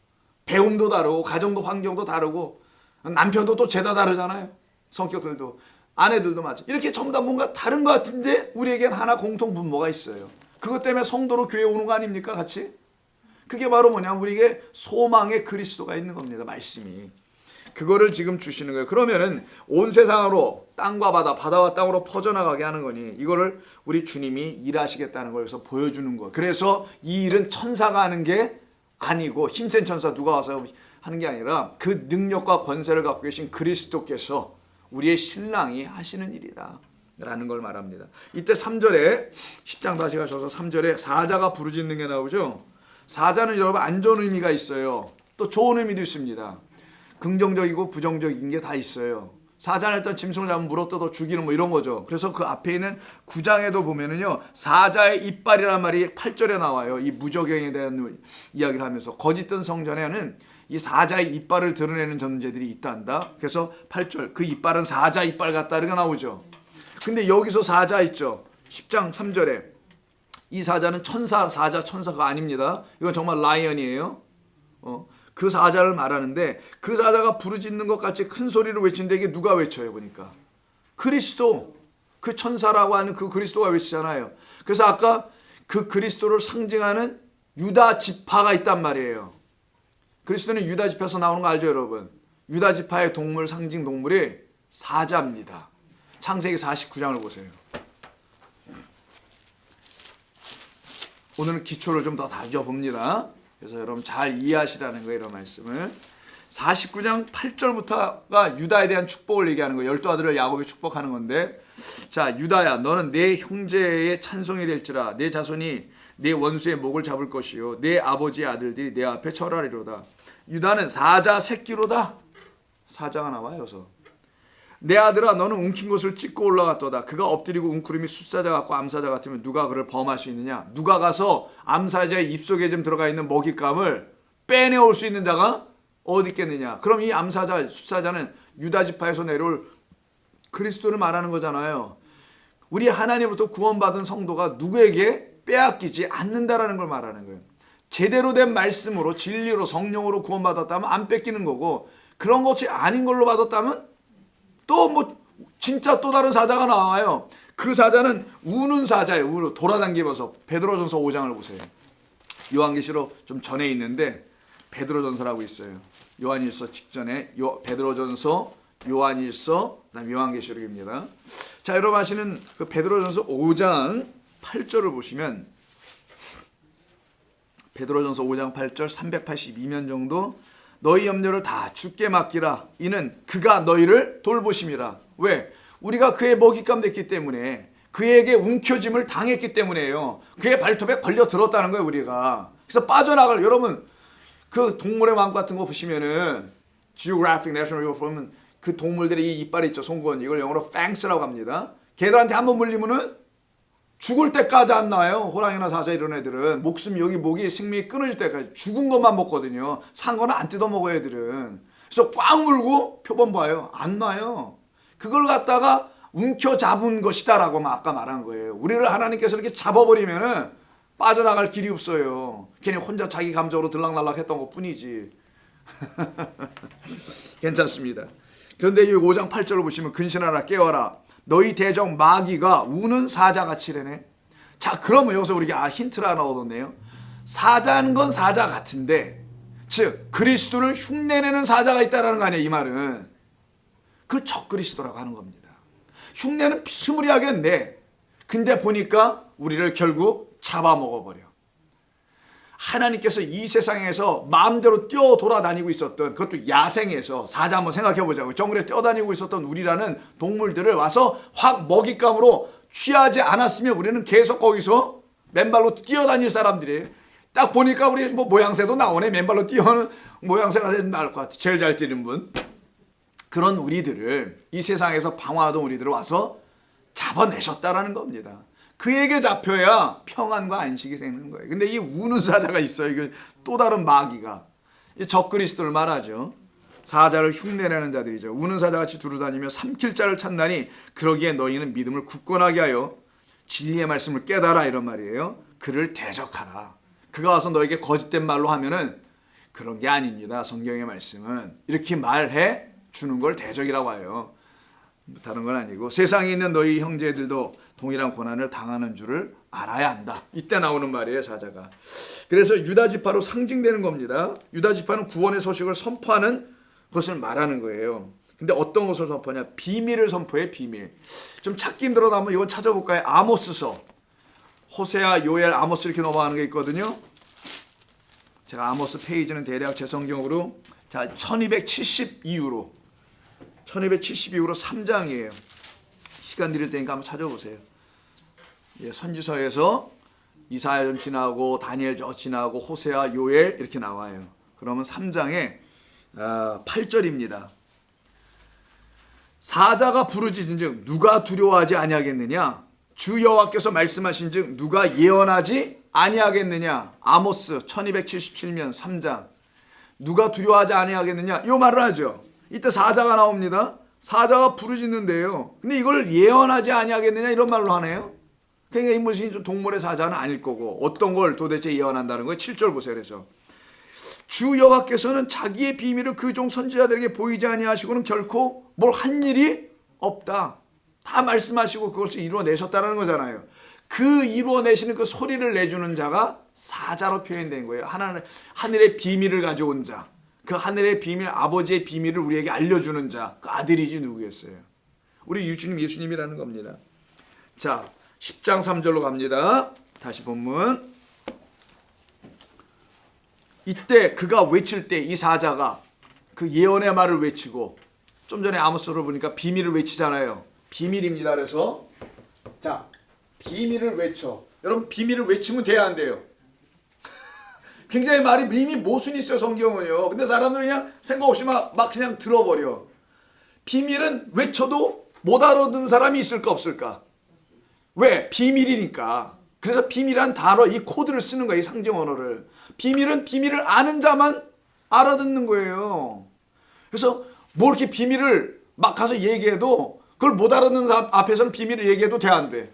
배움도 다르고, 가정도 환경도 다르고, 남편도 또 죄다 다르잖아요. 성격들도, 아내들도 마찬가지. 이렇게 전부 다 뭔가 다른 것 같은데 우리에겐 하나 공통 분모가 있어요. 그것 때문에 성도로 교회 오는 거 아닙니까, 같이? 그게 바로 뭐냐, 우리에게 소망의 그리스도가 있는 겁니다, 말씀이. 그거를 지금 주시는 거예요. 그러면은 온 세상으로 땅과 바다, 바다와 땅으로 퍼져나가게 하는 거니, 이거를 우리 주님이 일하시겠다는 거에서 보여주는 거. 그래서 이 일은 천사가 하는 게 아니고, 힘센 천사 누가 와서 하는 게 아니라 그 능력과 권세를 갖고 계신 그리스도께서 우리의 신랑이 하시는 일이다 라는 걸 말합니다. 이때 3절에 10장 다시 가셔서 3절에 사자가 부르짖는 게 나오죠. 사자는 여러분 안 좋은 의미가 있어요. 또 좋은 의미도 있습니다. 긍정적이고 부정적인 게 다 있어요. 사자는 일단 짐승을 잡으면 물어뜯어 죽이는 뭐 이런 거죠. 그래서 그 앞에 있는 9장에도 보면은요, 사자의 이빨이라는 말이 8절에 나와요. 이 무저갱에 대한 이야기를 하면서 거짓된 성전에는 이 사자의 이빨을 드러내는 존재들이 있단다. 그래서 8절, 그 이빨은 사자 이빨 같다 이렇게 나오죠. 근데 여기서 사자 있죠. 10장 3절에 이 사자는 천사, 사자 천사가 아닙니다. 이건 정말 라이언이에요. 그 사자를 말하는데, 그 사자가 부르짖는 것 같이 큰 소리로 외치는데 이게 누가 외쳐요? 보니까 그리스도, 그 천사라고 하는 그 그리스도가 외치잖아요. 그래서 아까 그 그리스도를 상징하는 유다 지파가 있단 말이에요. 그리스도는 유다 지파에서 나오는 거 알죠, 여러분? 유다 지파의 동물, 상징 동물이 사자입니다. 창세기 49장을 보세요. 오늘은 기초를 좀 더 다져봅니다. 그래서 여러분 잘 이해하시라는 거예요, 이런 말씀을. 49장 8절부터가 유다에 대한 축복을 얘기하는 거예요. 12아들을 야곱이 축복하는 건데, 자, 유다야, 너는 내 형제의 찬송이 될지라. 내 자손이 내 원수의 목을 잡을 것이요 내 아버지의 아들들이 내 앞에 절하리로다. 유다는 사자 새끼로다. 사자가 나와요. 여기서 내 아들아, 너는 움킨 것을 찢고 올라갔도다. 그가 엎드리고 웅크림이 숫사자 같고 암사자 같으면 누가 그를 범할 수 있느냐? 누가 가서 암사자의 입속에 좀 들어가 있는 먹잇감을 빼내올 수 있는 자가 어디 있겠느냐? 그럼 이 암사자, 숫사자는 유다 지파에서 내려올 그리스도를 말하는 거잖아요. 우리 하나님으로부터 구원받은 성도가 누구에게 빼앗기지 않는다라는 걸 말하는 거예요. 제대로 된 말씀으로, 진리로, 성령으로 구원받았다면 안 뺏기는 거고, 그런 것이 아닌 걸로 받았다면 또 뭐 진짜 또 다른 사자가 나와요. 그 사자는 우는 사자예요. 돌아다니면서. 베드로전서 5장을 보세요. 요한계시록 좀 전에 있는데 베드로전서라고 있어요. 요한일서 직전에 베드로전서, 요한일서, 그다음 요한계시록입니다. 자, 여러분 아시는 그 베드로전서 5장 8절을 보시면, 베드로전서 5장 8절 382면 정도, 너희 염려를 다 주께 맡기라. 이는 그가 너희를 돌보심이라. 왜? 우리가 그의 먹잇감 됐기 때문에, 그에게 움켜짐을 당했기 때문에요. 그의 발톱에 걸려 들었다는 거예요, 우리가. 그래서 빠져나갈, 여러분 그 동물의 왕 같은 거 보시면은, Geographic National Geographic 보면 그 동물들의 이 이빨이 있죠, 송곳니. 이걸 영어로 fangs라고 합니다. 걔들한테 한번 물리면은 죽을 때까지 안 나요. 호랑이나 사자 이런 애들은 목숨, 여기 목이 생명이 끊어질 때까지 죽은 것만 먹거든요. 산 거는 안 뜯어 먹어요, 애들은. 그래서 꽉 물고 표본 봐요. 안 나요. 그걸 갖다가 움켜 잡은 것이다라고 아까 말한 거예요. 우리를 하나님께서 이렇게 잡아버리면은 빠져나갈 길이 없어요. 걔네 혼자 자기 감정으로 들락날락 했던 것 뿐이지. 괜찮습니다. 그런데 이 5장 8절을 보시면, 근신하라 깨어라. 너희 대적 마귀가 우는 사자같이래네. 자, 그러면 여기서 우리가 힌트를 하나 얻었네요. 사자는 건 사자 같은데, 즉 그리스도를 흉내내는 사자가 있다는 거 아니에요. 이 말은 그걸 적그리스도라고 하는 겁니다. 흉내는 스무리하게 내. 근데 보니까 우리를 결국 잡아먹어버려. 하나님께서 이 세상에서 마음대로 뛰어 돌아다니고 있었던, 그것도 야생에서, 사자 한번 생각해보자고, 정글에 뛰어다니고 있었던 우리라는 동물들을 와서 확 먹잇감으로 취하지 않았으면 우리는 계속 거기서 맨발로 뛰어다닐 사람들이에요. 딱 보니까 우리 뭐 모양새도 나오네. 맨발로 뛰어오는 모양새가 나을 것 같아. 제일 잘 뛰는 분. 그런 우리들을, 이 세상에서 방황하던 우리들을 와서 잡아내셨다라는 겁니다. 그에게 잡혀야 평안과 안식이 생기는 거예요. 근데 이 우는 사자가 있어요. 이게 또 다른 마귀가. 이 적그리스도를 말하죠. 사자를 흉내내는 자들이죠. 우는 사자같이 두루다니며 삼킬 자를 찾나니 그러기에 너희는 믿음을 굳건하게 하여 진리의 말씀을 깨달아, 이런 말이에요. 그를 대적하라. 그가 와서 너에게 거짓된 말로 하면은 그런 게 아닙니다. 성경의 말씀은 이렇게 말해 주는 걸 대적이라고 해요. 다른 건 아니고, 세상에 있는 너희 형제들도 동일한 고난을 당하는 줄을 알아야 한다. 이때 나오는 말이에요, 사자가. 그래서 유다 지파로 상징되는 겁니다. 유다 지파는 구원의 소식을 선포하는 것을 말하는 거예요. 근데 어떤 것을 선포하냐? 비밀을 선포해, 비밀. 좀 찾기 힘들어도 한번 이건 찾아볼까요? 아모스서. 호세아, 요엘, 아모스 이렇게 넘어가는 게 있거든요. 제가 아모스 페이지는 대략 제 성경으로, 자, 1270 이후로 3장이에요. 시간 드릴 테니까 한번 찾아보세요. 예, 선지서에서 이사야 좀 지나고 다니엘 저 지나고 호세아 요엘 이렇게 나와요. 그러면 3장에 8절입니다. 사자가 부르짖은즉 누가 두려워하지 아니하겠느냐? 주 여호와께서 말씀하신즉 누가 예언하지 아니하겠느냐? 아모스 1277면 3장. 누가 두려워하지 아니하겠느냐? 이 말을 하죠. 이때 사자가 나옵니다. 사자가 부르짖는데요. 근데 이걸 예언하지 아니하겠느냐 이런 말로 하네요. 그러니까 이 무슨 동물의 사자는 아닐 거고 어떤 걸 도대체 예언한다는 거예요. 7절 보세요. 그래서 주 여호와께서는 자기의 비밀을 그 종 선지자들에게 보이지 아니하시고는 결코 뭘 한 일이 없다. 다 말씀하시고 그것을 이루어내셨다는 거잖아요. 그 이루어내시는 그 소리를 내주는 자가 사자로 표현된 거예요. 하늘의 비밀을 가져온 자. 그 하늘의 비밀, 아버지의 비밀을 우리에게 알려주는 자. 그 아들이지 누구겠어요. 우리 유주님 예수님이라는 겁니다. 자, 10장 3절로 갑니다. 다시 본문. 이때 그가 외칠 때 이 사자가 그 예언의 말을 외치고 좀 전에 아모스를 보니까 비밀을 외치잖아요. 비밀입니다. 그래서 자, 비밀을 외쳐. 여러분 비밀을 외치면 돼야 안 돼요? 굉장히 말이 이미 모순이 있어요. 성경은요. 근데 사람들은 그냥 생각 없이 막 그냥 들어버려. 비밀은 외쳐도 못 알아듣는 사람이 있을까 없을까? 왜? 비밀이니까. 그래서 비밀이란 단어, 이 코드를 쓰는 거예요. 이 상징 언어를. 비밀은 비밀을 아는 자만 알아듣는 거예요. 그래서 뭐 이렇게 비밀을 막 가서 얘기해도 그걸 못 알아듣는 사람 앞에서는 비밀을 얘기해도 돼 안 돼?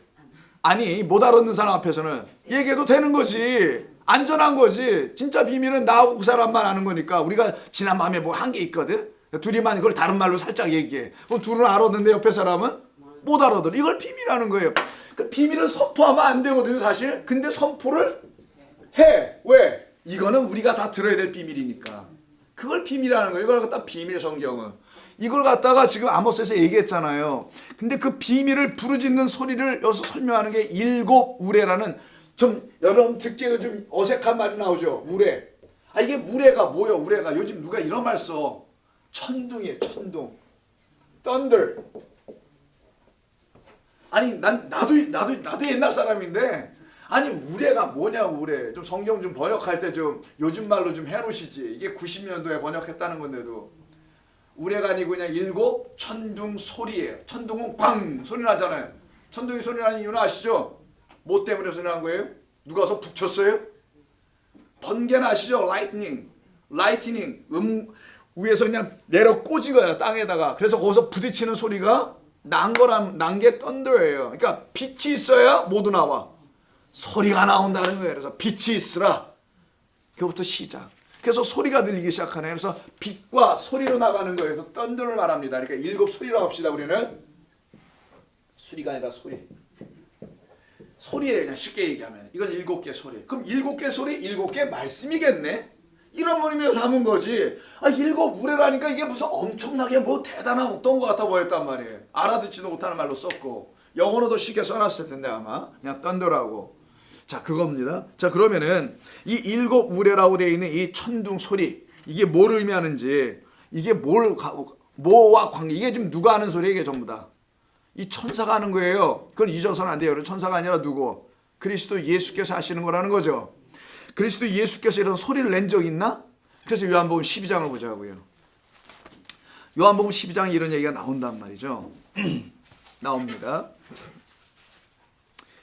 아니, 못 알아듣는 사람 앞에서는 얘기해도 되는 거지. 안전한 거지. 진짜 비밀은 나하고 그 사람만 아는 거니까. 우리가 지난 밤에 뭐 한 게 있거든. 둘이만 그걸 다른 말로 살짝 얘기해. 그럼 둘은 알아듣는데 옆에 사람은 못 알아들어. 이걸 비밀이라는 거예요. 그 비밀을 선포하면 안 되거든요, 사실. 근데 선포를 해. 왜? 이거는 우리가 다 들어야 될 비밀이니까. 그걸 비밀이라는 거예요. 이걸 갖다 비밀 성경은. 이걸 갖다가 지금 아모스에서 얘기했잖아요. 근데 그 비밀을 부르짖는 소리를 여기서 설명하는 게 일곱 우레라는 좀 여러분 듣기에도 좀 어색한 말이 나오죠. 우레. 아, 이게 우레가 뭐예요? 우레가 요즘 누가 이런 말 써. 천둥이에요. 천둥. Thunder. 아니 나도 옛날 사람인데 아니 우레가 뭐냐고. 우레 좀 성경 좀 번역할 때 좀 요즘 말로 좀 해놓으시지. 이게 90년도에 번역했다는 건데도 우레가 아니고 그냥 일곱 천둥 소리예요. 천둥은 꽝 소리 나잖아요. 천둥이 소리 나는 이유는 아시죠? 뭐 때문에 소리 나는 거예요? 누가 와서 북 쳤어요? 번개는 아시죠? 라이트닝 위에서 그냥 내려 꽂은 거야 땅에다가. 그래서 거기서 부딪히는 소리가 난 게 던더예요. 그러니까 빛이 있어야 모두 나와. 소리가 나온다는 거예요. 그래서 빛이 있으라. 그부터 시작. 그래서 소리가 들리기 시작하네. 그래서 빛과 소리로 나가는 거예요. 그래서 던더를 말합니다. 그러니까 일곱 소리라고 합시다. 우리는 수리가 아니라 소리. 소리에 그냥 쉽게 얘기하면 이건 일곱 개 소리. 그럼 일곱 개 소리, 일곱 개 말씀이겠네. 이런 의미로 담은 거지. 아, 일곱 우레라니까 이게 무슨 엄청나게 뭐 대단한 어떤 것 같아 보였단 말이에요. 알아듣지도 못하는 말로 썼고 영어로도 쉽게 써놨을 텐데 아마 그냥 던더라고. 자, 그겁니다. 자, 그러면은 이 일곱 우레라고 되어 있는 이 천둥 소리 이게 뭘 의미하는지 이게 뭐와 관계 이게 지금 누가 하는 소리예요? 이게 전부 다 이 천사가 하는 거예요. 그건 잊어서는 안 돼요. 천사가 아니라 누구? 그리스도 예수께서 하시는 거라는 거죠. 그리스도 예수께서 이런 소리를 낸 적 있나? 그래서 요한복음 12장을 보자고요. 요한복음 12장에 이런 얘기가 나온단 말이죠. 나옵니다.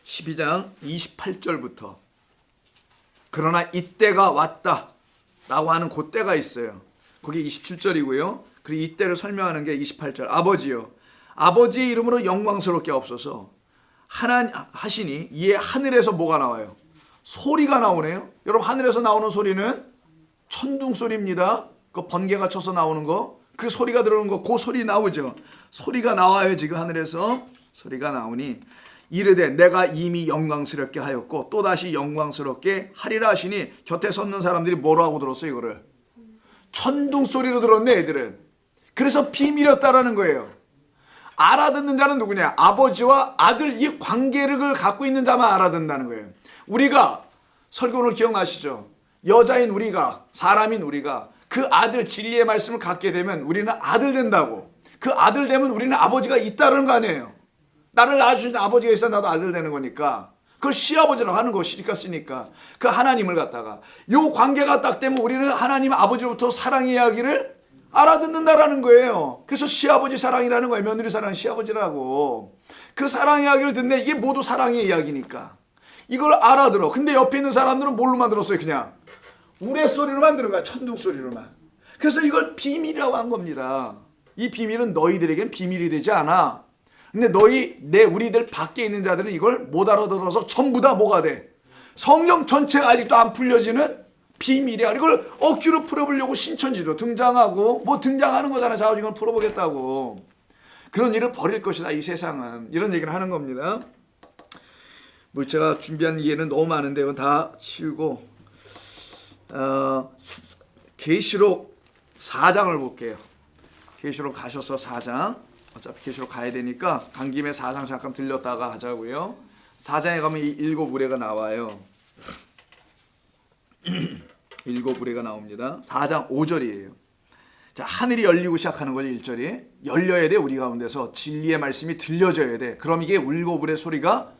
12장 28절부터 그러나 이때가 왔다 라고 하는 그 때가 있어요. 그게 27절이고요. 그리고 이때를 설명하는 게 28절. 아버지요 아버지의 이름으로 영광스럽게 하옵소서 하시니 이에 하늘에서 뭐가 나와요? 소리가 나오네요. 여러분 하늘에서 나오는 소리는 천둥 소리입니다. 그 번개가 쳐서 나오는 거, 그 소리가 들어오는 거, 그 소리 나오죠. 소리가 나와요. 지금 하늘에서 소리가 나오니 이르되 내가 이미 영광스럽게 하였고 또다시 영광스럽게 하리라 하시니 곁에 섰는 사람들이 뭐라고 들었어요? 이거를 천둥 소리로 들었네 애들은. 그래서 비밀이었다라는 거예요. 알아듣는 자는 누구냐? 아버지와 아들 이 관계를 갖고 있는 자만 알아듣는다는 거예요. 우리가 설교를 기억나시죠? 여자인 우리가, 사람인 우리가 그 아들 진리의 말씀을 갖게 되면 우리는 아들 된다고. 그 아들 되면 우리는 아버지가 있다는 거 아니에요. 나를 낳아주신 아버지가 있어 나도 아들 되는 거니까. 그걸 시아버지라고 하는 거 시집가 쓰니까 그 하나님을 갖다가 요 관계가 딱 되면 우리는 하나님 아버지로부터 사랑 이야기를 알아듣는다라는 거예요. 그래서 시아버지 사랑이라는 거예요. 며느리 사랑 시아버지라고. 그 사랑 이야기를 듣는데 이게 모두 사랑의 이야기니까 이걸 알아들어. 근데 옆에 있는 사람들은 뭘로 만들었어요? 그냥 우레소리로 만드는 거야. 천둥소리로만. 그래서 이걸 비밀이라고 한 겁니다. 이 비밀은 너희들에겐 비밀이 되지 않아. 근데 우리들 밖에 있는 자들은 이걸 못 알아들어서 전부 다 뭐가 돼? 성경 전체가 아직도 안 풀려지는 비밀이야. 이걸 억지로 풀어보려고 신천지도 등장하고 뭐 등장하는 거잖아. 자오징어를 풀어보겠다고. 그런 일을 벌일 것이다. 이 세상은. 이런 얘기를 하는 겁니다. 뭐 제가 준비한 예는 너무 많은데 이건 다 치우고 계시록 4장을 볼게요. 계시록 가셔서 4장. 어차피 계시록 가야 되니까 간 김에 4장 잠깐 들렸다가 하자고요. 4장에 가면 이 일곱 우레가 나와요. 일곱 우레가 나옵니다. 4장 5절이에요. 자, 하늘이 열리고 시작하는 거죠. 1절이. 열려야 돼. 우리 가운데서 진리의 말씀이 들려져야 돼. 그럼 이게 일곱 우레 소리가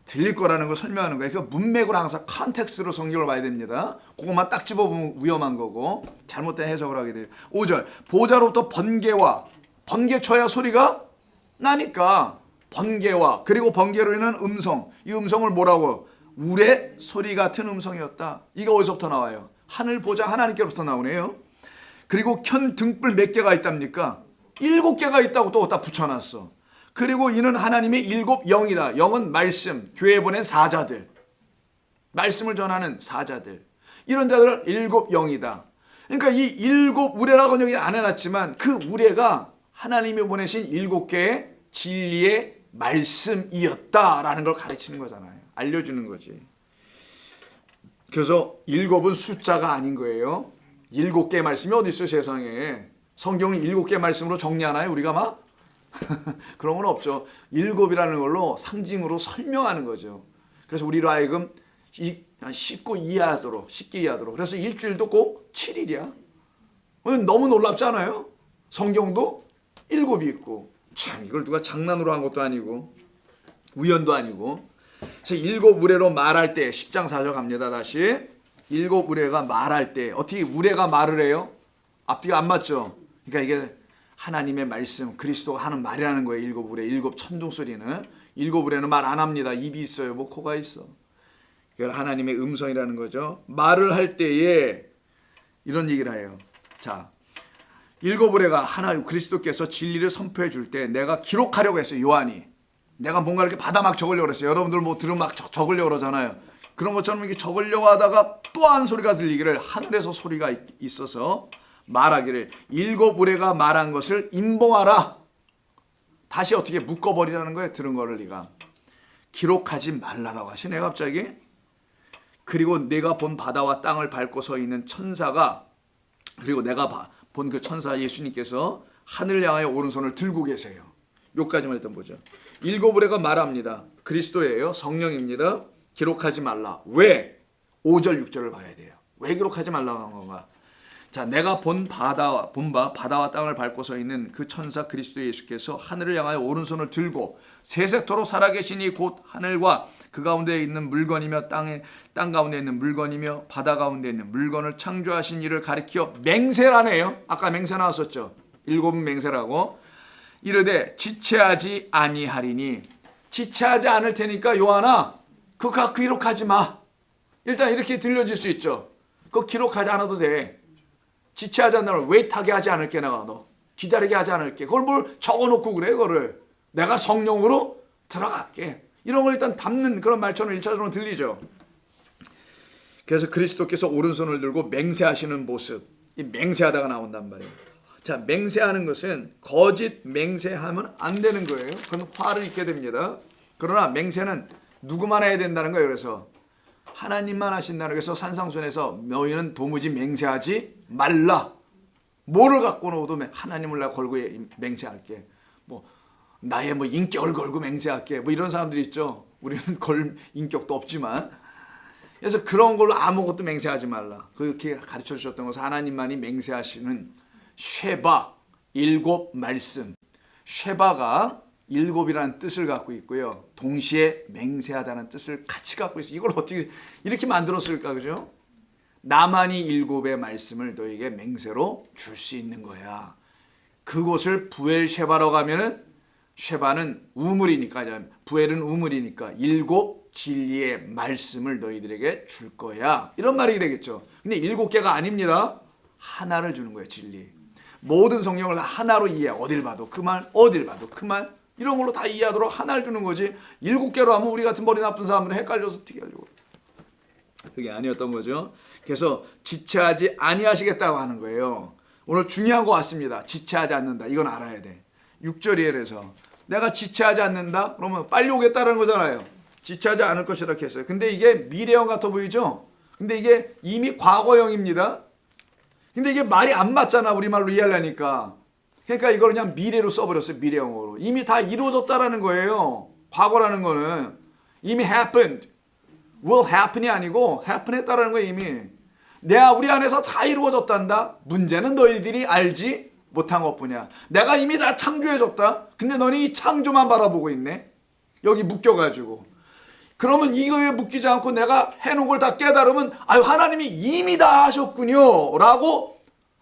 들릴 거라는 걸 설명하는 거예요. 그러니까 문맥으로 항상 컨텍스트로 성경을 봐야 됩니다. 그것만 딱 집어보면 위험한 거고 잘못된 해석을 하게 돼요. 5절. 보좌로부터 번개 쳐야 소리가 나니까 번개와 그리고 번개로 인한 음성. 이 음성을 뭐라고? 우레 소리 같은 음성이었다. 이거 어디서부터 나와요? 하늘 보좌 하나님께로부터 나오네요. 그리고 켠 등불 몇 개가 있답니까? 7개가 있다고 또 갖다 붙여놨어. 그리고 이는 하나님의 7 영이다. 영은 말씀, 교회에 보낸 사자들. 말씀을 전하는 사자들. 이런 자들은 7 영이다. 그러니까 이 7 우레라고는 여기 안 해놨지만 그 우레가 하나님이 보내신 7개의 진리의 말씀이었다라는 걸 가르치는 거잖아요. 알려주는 거지. 그래서 7은 숫자가 아닌 거예요. 7개의 말씀이 어디 있어요 세상에. 성경을 7개의 말씀으로 정리하나요 우리가 막? 그런 건 없죠. 7이라는 걸로 상징으로 설명하는 거죠. 그래서 우리로 하여금 쉽게 이해하도록. 그래서 일주일도 꼭 7일이야. 너무 놀랍지 않아요? 성경도 7이 있고. 참 이걸 누가 장난으로 한 것도 아니고 우연도 아니고. 그래서 7 우레로 말할 때 10장 4절 갑니다. 다시 7 우레가 말할 때 어떻게 우레가 말을 해요? 앞뒤가 안 맞죠? 그러니까 이게 하나님의 말씀 그리스도가 하는 말이라는 거예요. 7 우레 7 천둥소리는. 7 우레는 말 안 합니다. 입이 있어요. 뭐 코가 있어. 이걸 하나님의 음성이라는 거죠. 말을 할 때에 이런 얘기를 해요. 자, 7 우레가 하나님 그리스도께서 진리를 선포해 줄 때 내가 기록하려고 했어요. 요한이. 내가 뭔가 이렇게 받아 막 적으려고 그랬어요. 여러분들 뭐 들으면 막 적으려고 그러잖아요. 그런 것처럼 이렇게 적으려고 하다가 또 한 소리가 들리기를 하늘에서 소리가 있어서 말하기를 7 우레가 말한 것을 임봉하라. 다시 어떻게 묶어버리라는 거예요. 들은 거를 네가. 기록하지 말라라고 하시네 갑자기. 그리고 내가 본 바다와 땅을 밟고 서 있는 천사가 그리고 내가 본 그 천사 예수님께서 하늘을 향하여 오른손을 들고 계세요. 요까지만 일단 보죠. 7 우레가 말합니다. 그리스도예요. 성령입니다. 기록하지 말라. 왜? 5절 6절을 봐야 돼요. 왜 기록하지 말라고 한 건가? 자, 내가 본 바다와 땅을 밟고 서 있는 그 천사 그리스도 예수께서 하늘을 향하여 오른손을 들고 세세토록 살아계시니 곧 하늘과 그 가운데 있는 물건이며 땅 가운데 있는 물건이며 바다 가운데 있는 물건을 창조하신 이를 가리켜 맹세라네요. 아까 맹세 나왔었죠. 7은 맹세라고. 이르되 지체하지 아니하리니. 지체하지 않을 테니까 요한아 그거 기록하지 마. 일단 이렇게 들려질 수 있죠. 그거 기록하지 않아도 돼. 지체하지 않으면 웨이트하게 하지 않을게. 내가 너 기다리게 하지 않을게. 그걸 뭘 적어놓고 그래. 그거를 내가 성령으로 들어갈게. 이런 걸 일단 담는 그런 말처럼 1차적으로 들리죠. 그래서 그리스도께서 오른손을 들고 맹세하시는 모습. 이 맹세하다가 나온단 말이에요. 자, 맹세하는 것은 거짓 맹세하면 안 되는 거예요. 그럼 화를 입게 됩니다. 그러나 맹세는 누구만 해야 된다는 거예요. 그래서 하나님만 하신다는 거예요. 그래서 산상순에서 너희는 도무지 맹세하지 말라. 뭐를 갖고 놓어도 하나님을 나 걸고 맹세할게. 뭐 나의 뭐 인격을 걸고 맹세할게. 뭐 이런 사람들이 있죠. 우리는 걸 인격도 없지만. 그래서 그런 걸로 아무것도 맹세하지 말라. 그렇게 가르쳐 주셨던 것은 하나님만이 맹세하시는 쉐바 7 말씀. 쉐바가 일곱이라는 뜻을 갖고 있고요. 동시에 맹세하다는 뜻을 같이 갖고 있어요. 이걸 어떻게 이렇게 만들었을까, 그죠? 나만이 일곱의 말씀을 너에게 맹세로 줄 수 있는 거야. 그곳을 부엘셰바로 가면은 쉐바는 우물이니까, 부엘은 우물이니까 일곱 진리의 말씀을 너희들에게 줄 거야. 이런 말이 되겠죠. 근데 일곱 개가 아닙니다. 하나를 주는 거예요, 진리. 모든 성경을 하나로 이해. 어딜 봐도 그 말, 어딜 봐도 그 말. 이런 걸로 다 이해하도록 하나를 주는 거지. 일곱 개로 하면 우리 같은 머리 나쁜 사람들은 헷갈려서 어떻게 하려고. 그게 아니었던 거죠. 그래서 지체하지 아니하시겠다고 하는 거예요. 오늘 중요한 거 같습니다. 지체하지 않는다. 이건 알아야 돼. 6절이에요. 그래서 내가 지체하지 않는다? 그러면 빨리 오겠다는 거잖아요. 지체하지 않을 것이라 했어요. 근데 이게 미래형 같아 보이죠? 근데 이게 이미 과거형입니다. 근데 이게 말이 안 맞잖아. 우리말로 이해하려니까. 그러니까 이걸 그냥 미래로 써버렸어요. 미래형으로. 이미 다 이루어졌다라는 거예요. 과거라는 거는. 이미 happened. will happen이 아니고 happen 했다라는 거예요. 이미. 내가 우리 안에서 다 이루어졌단다. 문제는 너희들이 알지 못한 것뿐이야. 내가 이미 다 창조해줬다. 근데 너는 이 창조만 바라보고 있네. 여기 묶여가지고. 그러면 이거에 묶이지 않고 내가 해놓은 걸 다 깨달으면 아유 하나님이 이미 다 하셨군요 라고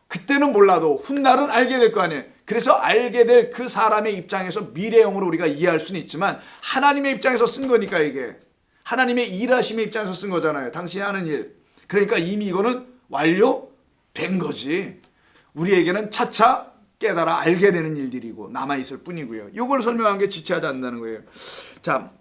그때는 몰라도 훗날은 알게 될 거 아니에요. 그래서 알게 될 그 사람의 입장에서 미래형으로 우리가 이해할 수는 있지만 하나님의 입장에서 쓴 거니까 이게 하나님의 일하심의 입장에서 쓴 거잖아요. 당신이 하는 일. 그러니까 이미 이거는 완료된 거지. 우리에게는 차차 깨달아 알게 되는 일들이고 남아있을 뿐이고요. 이걸 설명한 게 지체하지 않는다는 거예요. 자,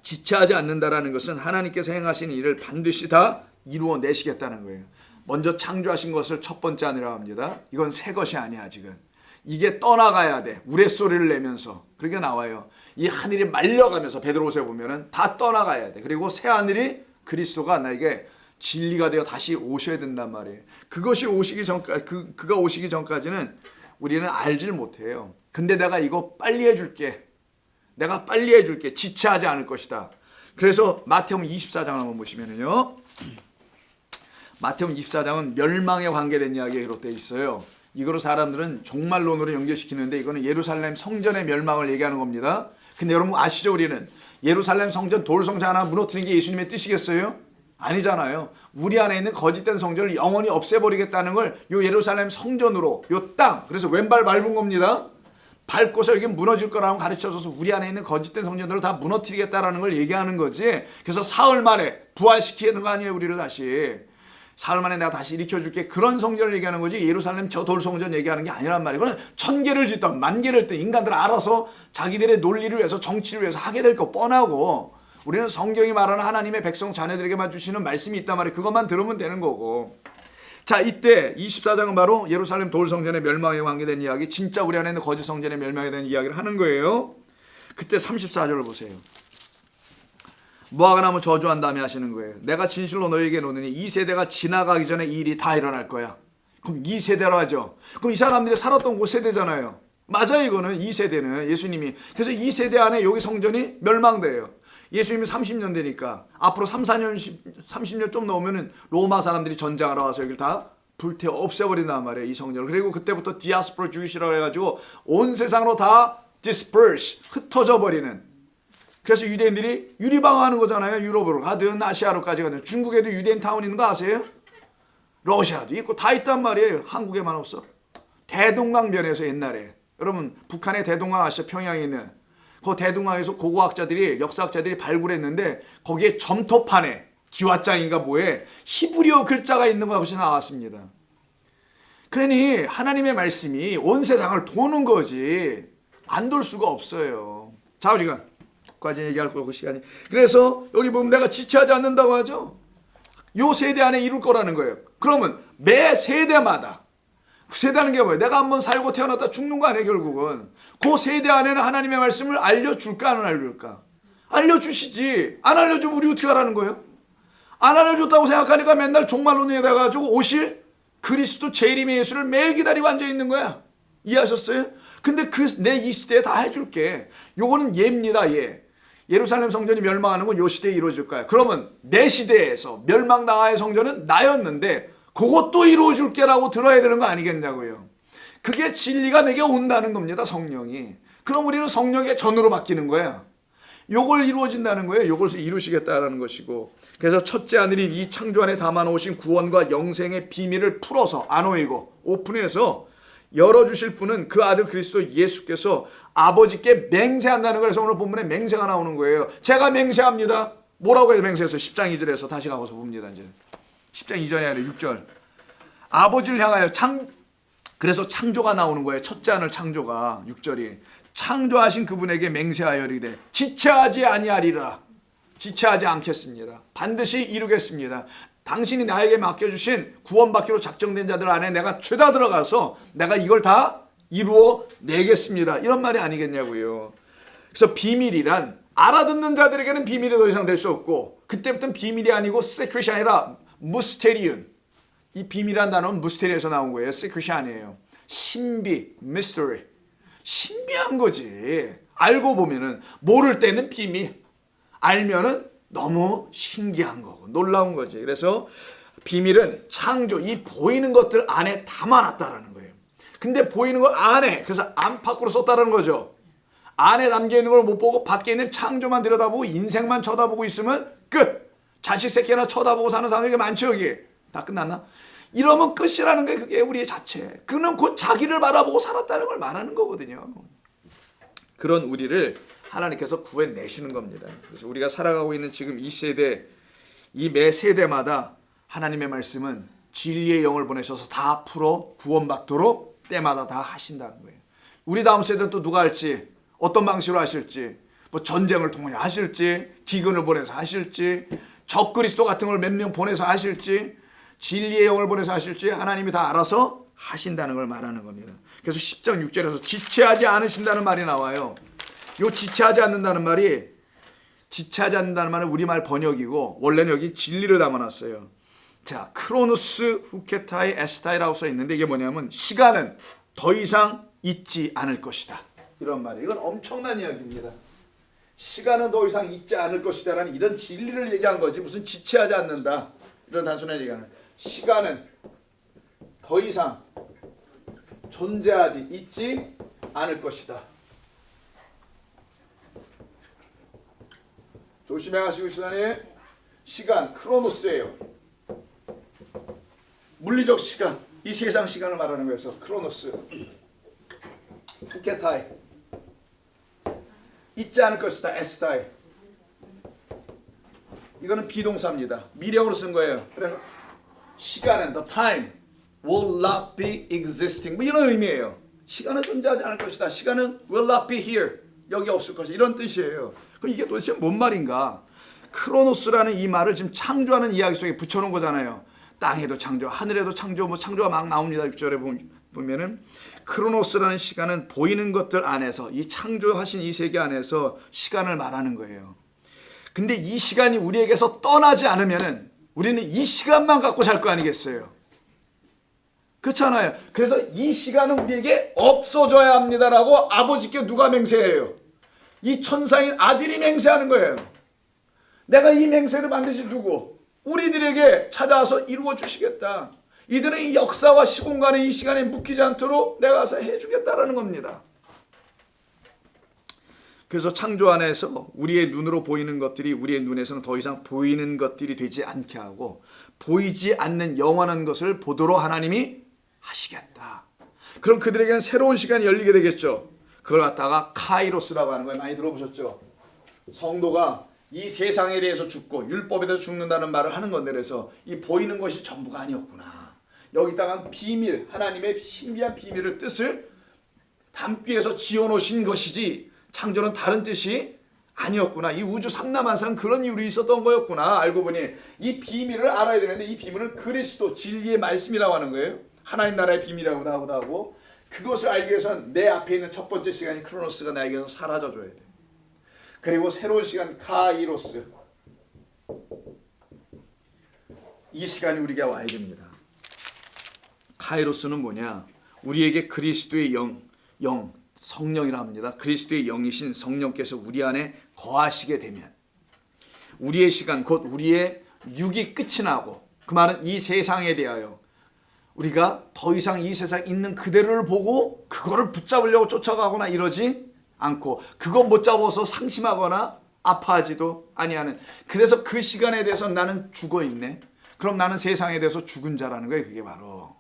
지체하지 않는다라는 것은 하나님께서 행하시는 일을 반드시 다 이루어내시겠다는 거예요. 먼저 창조하신 것을 첫 번째 아니라고 합니다. 이건 새 것이 아니야 지금. 이게 떠나가야 돼. 우레소리를 내면서. 그렇게 나와요. 이 하늘이 말려가면서 베드로후서에 보면은 다 떠나가야 돼. 그리고 새 하늘이 그리스도가 나에게 진리가 되어 다시 오셔야 된단 말이에요. 그것이 오시기 전까지 그가 오시기 전까지는 우리는 알질 못해요. 근데 내가 이거 빨리 해줄게. 내가 빨리 해줄게. 지체하지 않을 것이다. 그래서 마태복음 24장 한번 보시면은요. 마태복음 24장은 멸망에 관계된 이야기가 기록되어 있어요. 이거로 사람들은 종말론으로 연결시키는데 이거는 예루살렘 성전의 멸망을 얘기하는 겁니다. 근데 여러분 아시죠? 우리는 예루살렘 성전 돌성전 하나 무너뜨리는 게 예수님의 뜻이겠어요? 아니잖아요. 우리 안에 있는 거짓된 성전을 영원히 없애버리겠다는 걸 요 예루살렘 성전으로 요 땅, 그래서 왼발 밟은 겁니다. 밟고서 여기 무너질 거라고 가르쳐줘서 우리 안에 있는 거짓된 성전들을 다 무너뜨리겠다라는 걸 얘기하는 거지. 그래서 사흘 만에 부활시키는 거 아니에요, 우리를 다시. 사흘 만에 내가 다시 일으켜줄게. 그런 성전을 얘기하는 거지 예루살렘 저 돌성전 얘기하는 게 아니란 말이에요. 그건 1000개를 짓던 10,000개를 짓던 인간들 알아서 자기들의 논리를 위해서 정치를 위해서 하게 될 거 뻔하고 우리는 성경이 말하는 하나님의 백성 자녀들에게만 주시는 말씀이 있단 말이에요. 그것만 들으면 되는 거고. 자, 이때 24장은 바로 예루살렘 돌성전의 멸망에 관계된 이야기, 진짜 우리 안에 있는 거짓 성전의 멸망에 대한 이야기를 하는 거예요. 그때 34절을 보세요. 무화과 나무 저주한 다음에 하시는 거예요. 내가 진실로 너에게 노느니 이 세대가 지나가기 전에 이 일이 다 일어날 거야. 그럼 이 세대로 하죠. 그럼 이 사람들이 살았던 그 세대잖아요. 맞아요. 이거는 이 세대는 예수님이. 그래서 이 세대 안에 여기 성전이 멸망돼요. 예수님이 30년 되니까 앞으로 30년 좀 넘으면 로마 사람들이 전장하러 와서 여기를 다 불태워 없애버린단 말이에요. 이 성전을. 그리고 그때부터 디아스포라 주이시라고 해가지고 온 세상으로 다 disperse, 흩어져 버리는. 그래서 유대인들이 유리방어하는 거잖아요. 유럽으로 가든 아시아로까지 가든. 중국에도 유대인 타운 있는 거 아세요? 러시아도 있고 다 있단 말이에요. 한국에만 없어. 대동강변에서 옛날에. 여러분 북한의 대동강 아시죠? 평양에 있는. 그 대동강에서 고고학자들이 역사학자들이 발굴했는데 거기에 점토판에 기와장인가 뭐에 히브리어 글자가 있는 것이 나왔습니다. 그러니 하나님의 말씀이 온 세상을 도는 거지 안 돌 수가 없어요. 자, 우리가 까지 얘기할 거고 시간이. 그래서 여기 보면 내가 지체하지 않는다고 하죠. 요 세대 안에 이룰 거라는 거예요. 그러면 매 세대마다 세대하는 게 뭐예요? 내가 한번 살고 태어났다 죽는 거 아니에요, 결국은. 그 세대 안에는 하나님의 말씀을 알려줄까, 안 알려줄까? 알려주시지. 안 알려주면 우리 어떻게 하라는 거예요? 안 알려줬다고 생각하니까 맨날 종말론에 가지고 오실 그리스도 재림의 예수를 매일 기다리고 앉아있는 거야. 이해하셨어요? 근데 내 이 시대에 다 해줄게. 요거는 예입니다, 예. 예루살렘 성전이 멸망하는 건 요 시대에 이루어질 거야. 그러면 내 시대에서 멸망당하의 성전은 나였는데 그것도 이루어줄게라고 들어야 되는 거 아니겠냐고요. 그게 진리가 내게 온다는 겁니다. 성령이. 그럼 우리는 성령의 전으로 바뀌는 거야. 요걸 이루어진다는 거예요. 요것을 이루시겠다라는 것이고, 그래서 첫째 하늘인 이 창조 안에 담아놓으신 구원과 영생의 비밀을 풀어서 안오이고 오픈해서 열어주실 분은 그 아들 그리스도 예수께서 아버지께 맹세한다는 거예요. 그래서 오늘 본문에 맹세가 나오는 거예요. 제가 맹세합니다. 뭐라고 해서 맹세했어요? 10장 2절에서 다시 가서 봅니다. 이제 10장 2절이 아니라 6절. 아버지를 향하여 그래서 창조가 나오는 거예요. 첫째 하늘 창조가 6절이. 창조하신 그분에게 맹세하여 이르되 지체하지 아니하리라. 지체하지 않겠습니다. 반드시 이루겠습니다. 당신이 나에게 맡겨주신 구원받기로 작정된 자들 안에 내가 죄다 들어가서 내가 이걸 다 이루어 내겠습니다. 이런 말이 아니겠냐고요. 그래서 비밀이란 알아듣는 자들에게는 비밀이 더 이상 될 수 없고, 그때부터는 비밀이 아니고 시크릿이 아니라 무스테리온. 이 비밀이란 단어는 무스테리에서 나온 거예요. 시크릿이 아니에요. 신비, mystery. 신비한 거지. 알고 보면은, 모를 때는 비밀, 알면은 너무 신기한 거고 놀라운 거지. 그래서 비밀은 창조, 이 보이는 것들 안에 담아놨다라는 거예요. 근데 보이는 것 안에, 그래서 안팎으로 썼다는 거죠. 안에 담겨있는 걸 못 보고 밖에 있는 창조만 들여다보고 인생만 쳐다보고 있으면 끝. 자식 새끼나 쳐다보고 사는 사람이 많죠. 여기 다 끝났나? 이러면 끝이라는 게 그게 우리의 자체. 그는 곧 자기를 바라보고 살았다는 걸 말하는 거거든요. 그런 우리를 하나님께서 구해내시는 겁니다. 그래서 우리가 살아가고 있는 지금 이 세대, 이 매 세대마다 하나님의 말씀은 진리의 영을 보내셔서 다 풀어 구원받도록 때마다 다 하신다는 거예요. 우리 다음 세대는 또 누가 할지, 어떤 방식으로 하실지, 뭐 전쟁을 통해 하실지, 기근을 보내서 하실지, 적그리스도 같은 걸 몇 명 보내서 하실지, 진리의 영을 보내서 하실지 하나님이 다 알아서 하신다는 걸 말하는 겁니다. 그래서 10장 6절에서 지체하지 않으신다는 말이 나와요. 요 지체하지 않는다는 말이, 지체하지 않는다는 말은 우리말 번역이고 원래는 여기 진리를 담아놨어요. 자, 크로노스 후케타이 에스타이라고 써 있는데 이게 뭐냐면 시간은 더 이상 있지 않을 것이다. 이런 말이에요. 이건 엄청난 이야기입니다. 시간은 더 이상 있지 않을 것이다라는 이런 진리를 얘기한 거지 무슨 지체하지 않는다 이런 단순한 얘기가 아니라, 시간은 더 이상 존재하지 있지 않을 것이다. 조심해 가시고 시간이, 시간 크로노스예요. 물리적 시간, 이 세상 시간을 말하는 거여서 크로노스, 후케타이, 있지 않을 것이다, 에스타이. 이거는 비동사입니다. 미래어로 쓴 거예요. 그래서 시간은 the time will not be existing, 뭐 이런 의미예요. 시간은 존재하지 않을 것이다. 시간은 will not be here, 여기 없을 것이다, 이런 뜻이에요. 그럼 이게 도대체 뭔 말인가? 크로노스라는 이 말을 지금 창조하는 이야기 속에 붙여놓은 거잖아요. 땅에도 창조, 하늘에도 창조, 뭐 창조가 막 나옵니다. 6절에 보면은 크로노스라는 시간은 보이는 것들 안에서, 이 창조하신 이 세계 안에서 시간을 말하는 거예요. 근데 이 시간이 우리에게서 떠나지 않으면은 우리는 이 시간만 갖고 살 거 아니겠어요? 그렇잖아요. 그래서 이 시간은 우리에게 없어져야 합니다라고 아버지께 누가 맹세해요? 이 천사인 아들이 맹세하는 거예요. 내가 이 맹세를 반드시 두고 우리들에게 찾아와서 이루어 주시겠다. 이들은 이 역사와 시공간의 이 시간에 묶이지 않도록 내가 와서 해주겠다라는 겁니다. 그래서 창조 안에서 우리의 눈으로 보이는 것들이 우리의 눈에서는 더 이상 보이는 것들이 되지 않게 하고, 보이지 않는 영원한 것을 보도록 하나님이 하시겠다. 그럼 그들에게는 새로운 시간이 열리게 되겠죠. 그걸 갖다가 카이로스라고 하는 거예요. 많이 들어보셨죠? 성도가 이 세상에 대해서 죽고 율법에 대해서 죽는다는 말을 하는 건데, 그래서 이 보이는 것이 전부가 아니었구나. 여기다가 비밀, 하나님의 신비한 비밀을, 뜻을 담기 위해서 지어놓으신 것이지 창조는 다른 뜻이 아니었구나. 이 우주 삼라만상 그런 이유로 있었던 거였구나. 알고 보니 이 비밀을 알아야 되는데, 이 비밀은 그리스도 진리의 말씀이라고 하는 거예요. 하나님 나라의 비밀이라고도 하고, 그것을 알기 위해서는 내 앞에 있는 첫 번째 시간이 크로노스가 나에게서 사라져줘야 돼. 그리고 새로운 시간 카이로스, 이 시간이 우리에게 와야 됩니다. 카이로스는 뭐냐? 우리에게 그리스도의 영 성령이라 합니다. 그리스도의 영이신 성령께서 우리 안에 거하시게 되면 우리의 시간, 곧 우리의 육이 끝이 나고, 그 말은 이 세상에 대하여 우리가 더 이상 이 세상에 있는 그대로를 보고 그거를 붙잡으려고 쫓아가거나 이러지 않고 그거 못 잡아서 상심하거나 아파하지도 아니하는, 그래서 그 시간에 대해서 나는 죽어있네. 그럼 나는 세상에 대해서 죽은 자라는 거예요. 그게 바로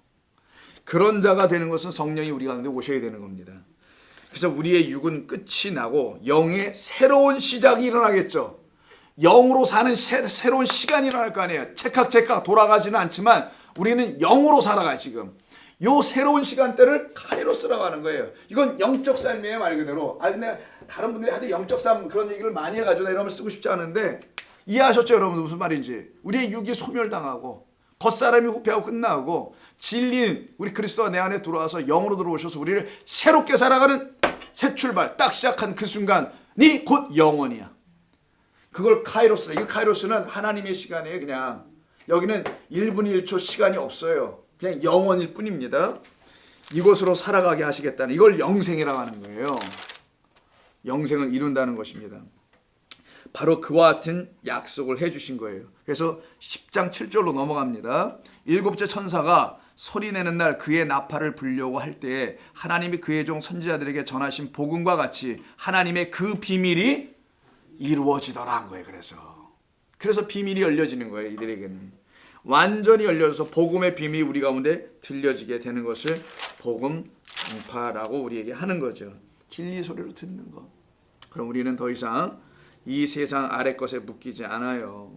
그런 자가 되는 것은 성령이 우리 가운데 오셔야 되는 겁니다. 그래서 우리의 육은 끝이 나고 영의 새로운 시작이 일어나겠죠. 영으로 사는 새로운 시간이 일어날 거 아니에요. 째깍째깍 돌아가지는 않지만 우리는 영으로 살아가. 지금 요 새로운 시간대를 카이로스라고 하는 거예요. 이건 영적 삶이에요, 말 그대로. 근데 다른 분들이 하도 영적 삶 그런 얘기를 많이 해가지고 이런 걸 쓰고 싶지 않은데, 이해하셨죠, 여러분? 무슨 말인지. 우리의 육이 소멸당하고 겉사람이 후패하고 끝나고 진리인 우리 그리스도가 내 안에 들어와서 영으로 들어오셔서 우리를 새롭게 살아가는 새 출발, 딱 시작한 그 순간이 곧 영원이야. 그걸 카이로스라. 이 카이로스는 하나님의 시간이에요. 그냥 여기는 1분 1초 시간이 없어요. 그냥 영원일 뿐입니다. 이곳으로 살아가게 하시겠다는, 이걸 영생이라고 하는 거예요. 영생을 이룬다는 것입니다. 바로 그와 같은 약속을 해주신 거예요. 그래서 10장 7절로 넘어갑니다. 일곱째 천사가 소리내는 날 그의 나팔을 불려고 할 때에 하나님이 그의 종 선지자들에게 전하신 복음과 같이 하나님의 그 비밀이 이루어지더라 한 거예요. 그래서 비밀이 열려지는 거예요. 이들에게는 완전히 열려서 복음의 비밀이 우리 가운데 들려지게 되는 것을 복음 전파라고 우리에게 하는 거죠. 진리 소리로 듣는 것. 그럼 우리는 더 이상 이 세상 아래 것에 묶이지 않아요.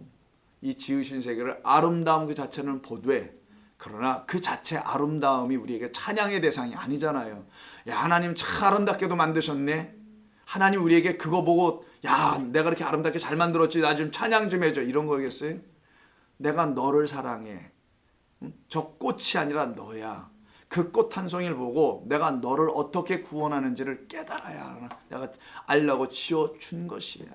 이 지으신 세계를 아름다움 그 자체는 보되, 그러나 그 자체 아름다움이 우리에게 찬양의 대상이 아니잖아요. 야, 하나님 참 아름답게도 만드셨네. 하나님 우리에게 그거 보고 야, 내가 그렇게 아름답게 잘 만들었지, 나 좀 찬양 좀 해줘, 이런 거겠어요? 내가 너를 사랑해. 저 꽃이 아니라 너야. 그 꽃 한 송이를 보고 내가 너를 어떻게 구원하는지를 깨달아야 내가 알라고 지어준 것이야.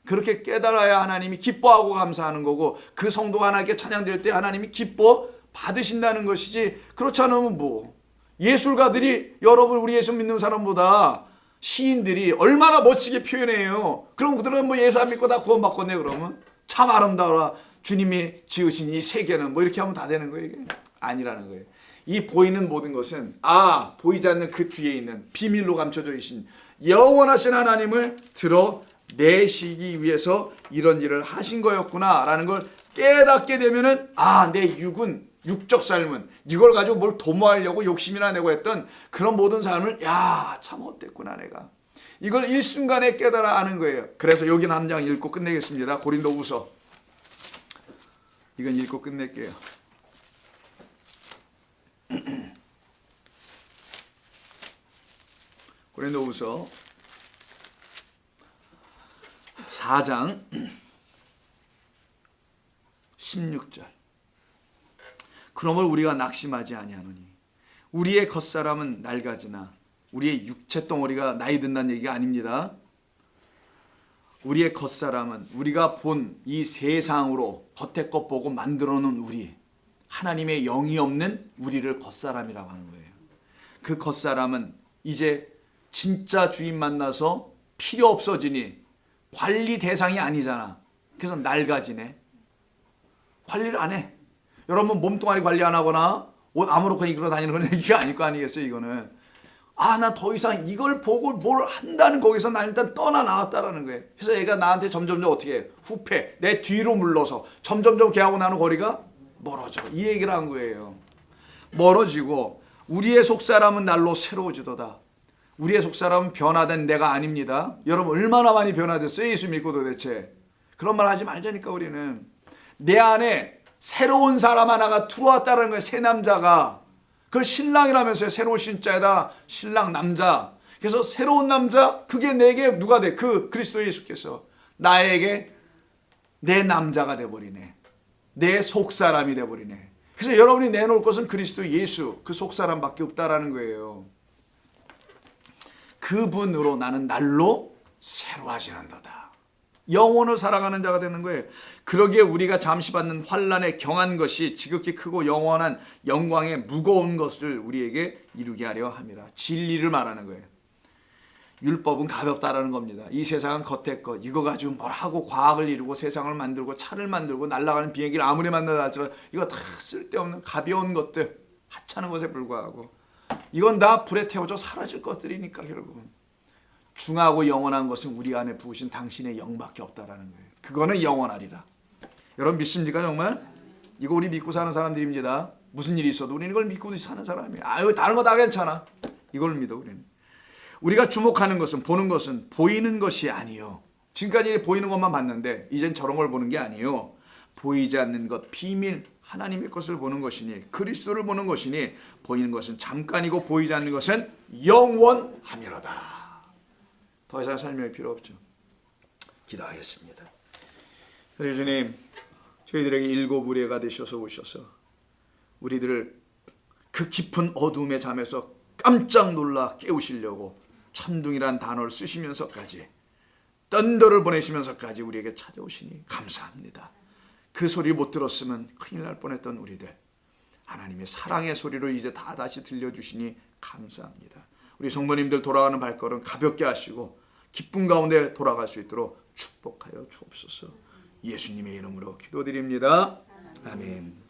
그렇게 깨달아야 하나님이 기뻐하고 감사하는 거고, 그 성도가 하나님께 찬양될 때 하나님이 기뻐 받으신다는 것이지, 그렇지 않으면 뭐. 예술가들이, 여러분 우리 예수 믿는 사람보다 시인들이 얼마나 멋지게 표현해요. 그럼 그들은 뭐 예수 안 믿고 다 구원받겠네. 그러면 참 아름다워라 주님이 지으신 이 세계는, 뭐 이렇게 하면 다 되는 거예요. 이게 아니라는 거예요. 이 보이는 모든 것은 보이지 않는 그 뒤에 있는 비밀로 감춰져 계신 영원하신 하나님을 드러내시기 위해서 이런 일을 하신 거였구나 라는 걸 깨닫게 되면은, 내 육적 삶은 이걸 가지고 뭘 도모하려고 욕심이나 내고 했던 그런 모든 삶을 참 어땠구나 내가. 이걸 일순간에 깨달아 아는 거예요. 그래서 여기는 한 장 읽고 끝내겠습니다. 고린도후서. 이건 읽고 끝낼게요. 고린도후서 4장 16절. 그러므로 우리가 낙심하지 아니하노니 우리의 겉사람은 낡아지나 우리의 육체 덩어리가 나이 든다는 얘기가 아닙니다. 우리의 겉사람은 우리가 본 이 세상으로 겉에 것 보고 만들어 놓은 우리, 하나님의 영이 없는 우리를 겉사람이라고 하는 거예요. 그 겉사람은 이제 진짜 주인 만나서 필요 없어지니 관리 대상이 아니잖아. 그래서 낡아지네. 관리를 안 해. 여러분 몸뚱아리 관리 안 하거나 옷 아무렇거나 입고 다니는 건 얘기가 아닐 거 아니겠어요. 이거는 나 더 이상 이걸 보고 뭘 한다는, 거기서 난 일단 떠나 나왔다라는 거예요. 그래서 얘가 나한테 점점점 어떻게 해? 후패, 내 뒤로 물러서 점점점 걔하고 나는 거리가 멀어져. 이 얘기를 한 거예요. 멀어지고 우리의 속사람은 날로 새로워지도다. 우리의 속사람은 변화된 내가 아닙니다. 여러분 얼마나 많이 변화됐어요? 예수 믿고 도대체. 그런 말 하지 말자니까. 우리는 내 안에 새로운 사람 하나가 들어왔다는 거예요. 새 남자가. 그걸 신랑이라면서요. 새로운 신자에다 신랑 남자. 그래서 새로운 남자, 그게 내게 누가 돼? 그 그리스도 예수께서 나에게 내 남자가 돼버리네. 내 속사람이 돼버리네. 그래서 여러분이 내놓을 것은 그리스도 예수, 그 속사람밖에 없다라는 거예요. 그분으로 나는 날로 새로워지는도다. 영혼을 살아가는 자가 되는 거예요. 그러기에 우리가 잠시 받는 환난에 경한 것이 지극히 크고 영원한 영광의 무거운 것을 우리에게 이루게 하려 함이라. 진리를 말하는 거예요. 율법은 가볍다라는 겁니다. 이 세상은 겉에 것, 이거 가지고 뭘 하고 과학을 이루고 세상을 만들고 차를 만들고 날아가는 비행기를 아무리 만들어도 할지라도 이거 다 쓸데없는 가벼운 것들, 하찮은 것에 불과하고 이건 다 불에 태워져 사라질 것들이니까 결국은. 중하고 영원한 것은 우리 안에 부으신 당신의 영밖에 없다라는 거예요. 그거는 영원하리라. 여러분 믿습니까 정말? 이거 우리 믿고 사는 사람들입니다. 무슨 일이 있어도 우리는 이걸 믿고 사는 사람이에요. 아유 다른 거 다 괜찮아. 이걸 믿어 우리는. 우리가 주목하는 것은 보는 것은 보이는 것이 아니요. 지금까지 보이는 것만 봤는데 이젠 저런 걸 보는 게 아니요. 보이지 않는 것 비밀 하나님의 것을 보는 것이니 그리스도를 보는 것이니 보이는 것은 잠깐이고 보이지 않는 것은 영원하미로다. 더 이상 설명이 필요 없죠. 기도하겠습니다. 그래 주님 저희들에게 일곱 의뢰가 되셔서 오셔서 우리들을 그 깊은 어둠의 잠에서 깜짝 놀라 깨우시려고 천둥이란 단어를 쓰시면서까지 던더를 보내시면서까지 우리에게 찾아오시니 감사합니다. 그 소리 못 들었으면 큰일 날 뻔했던 우리들 하나님의 사랑의 소리로 이제 다 다시 들려주시니 감사합니다. 우리 성도님들 돌아가는 발걸음 가볍게 하시고 기쁨 가운데 돌아갈 수 있도록 축복하여 주옵소서. 예수님의 이름으로 기도드립니다. 아멘.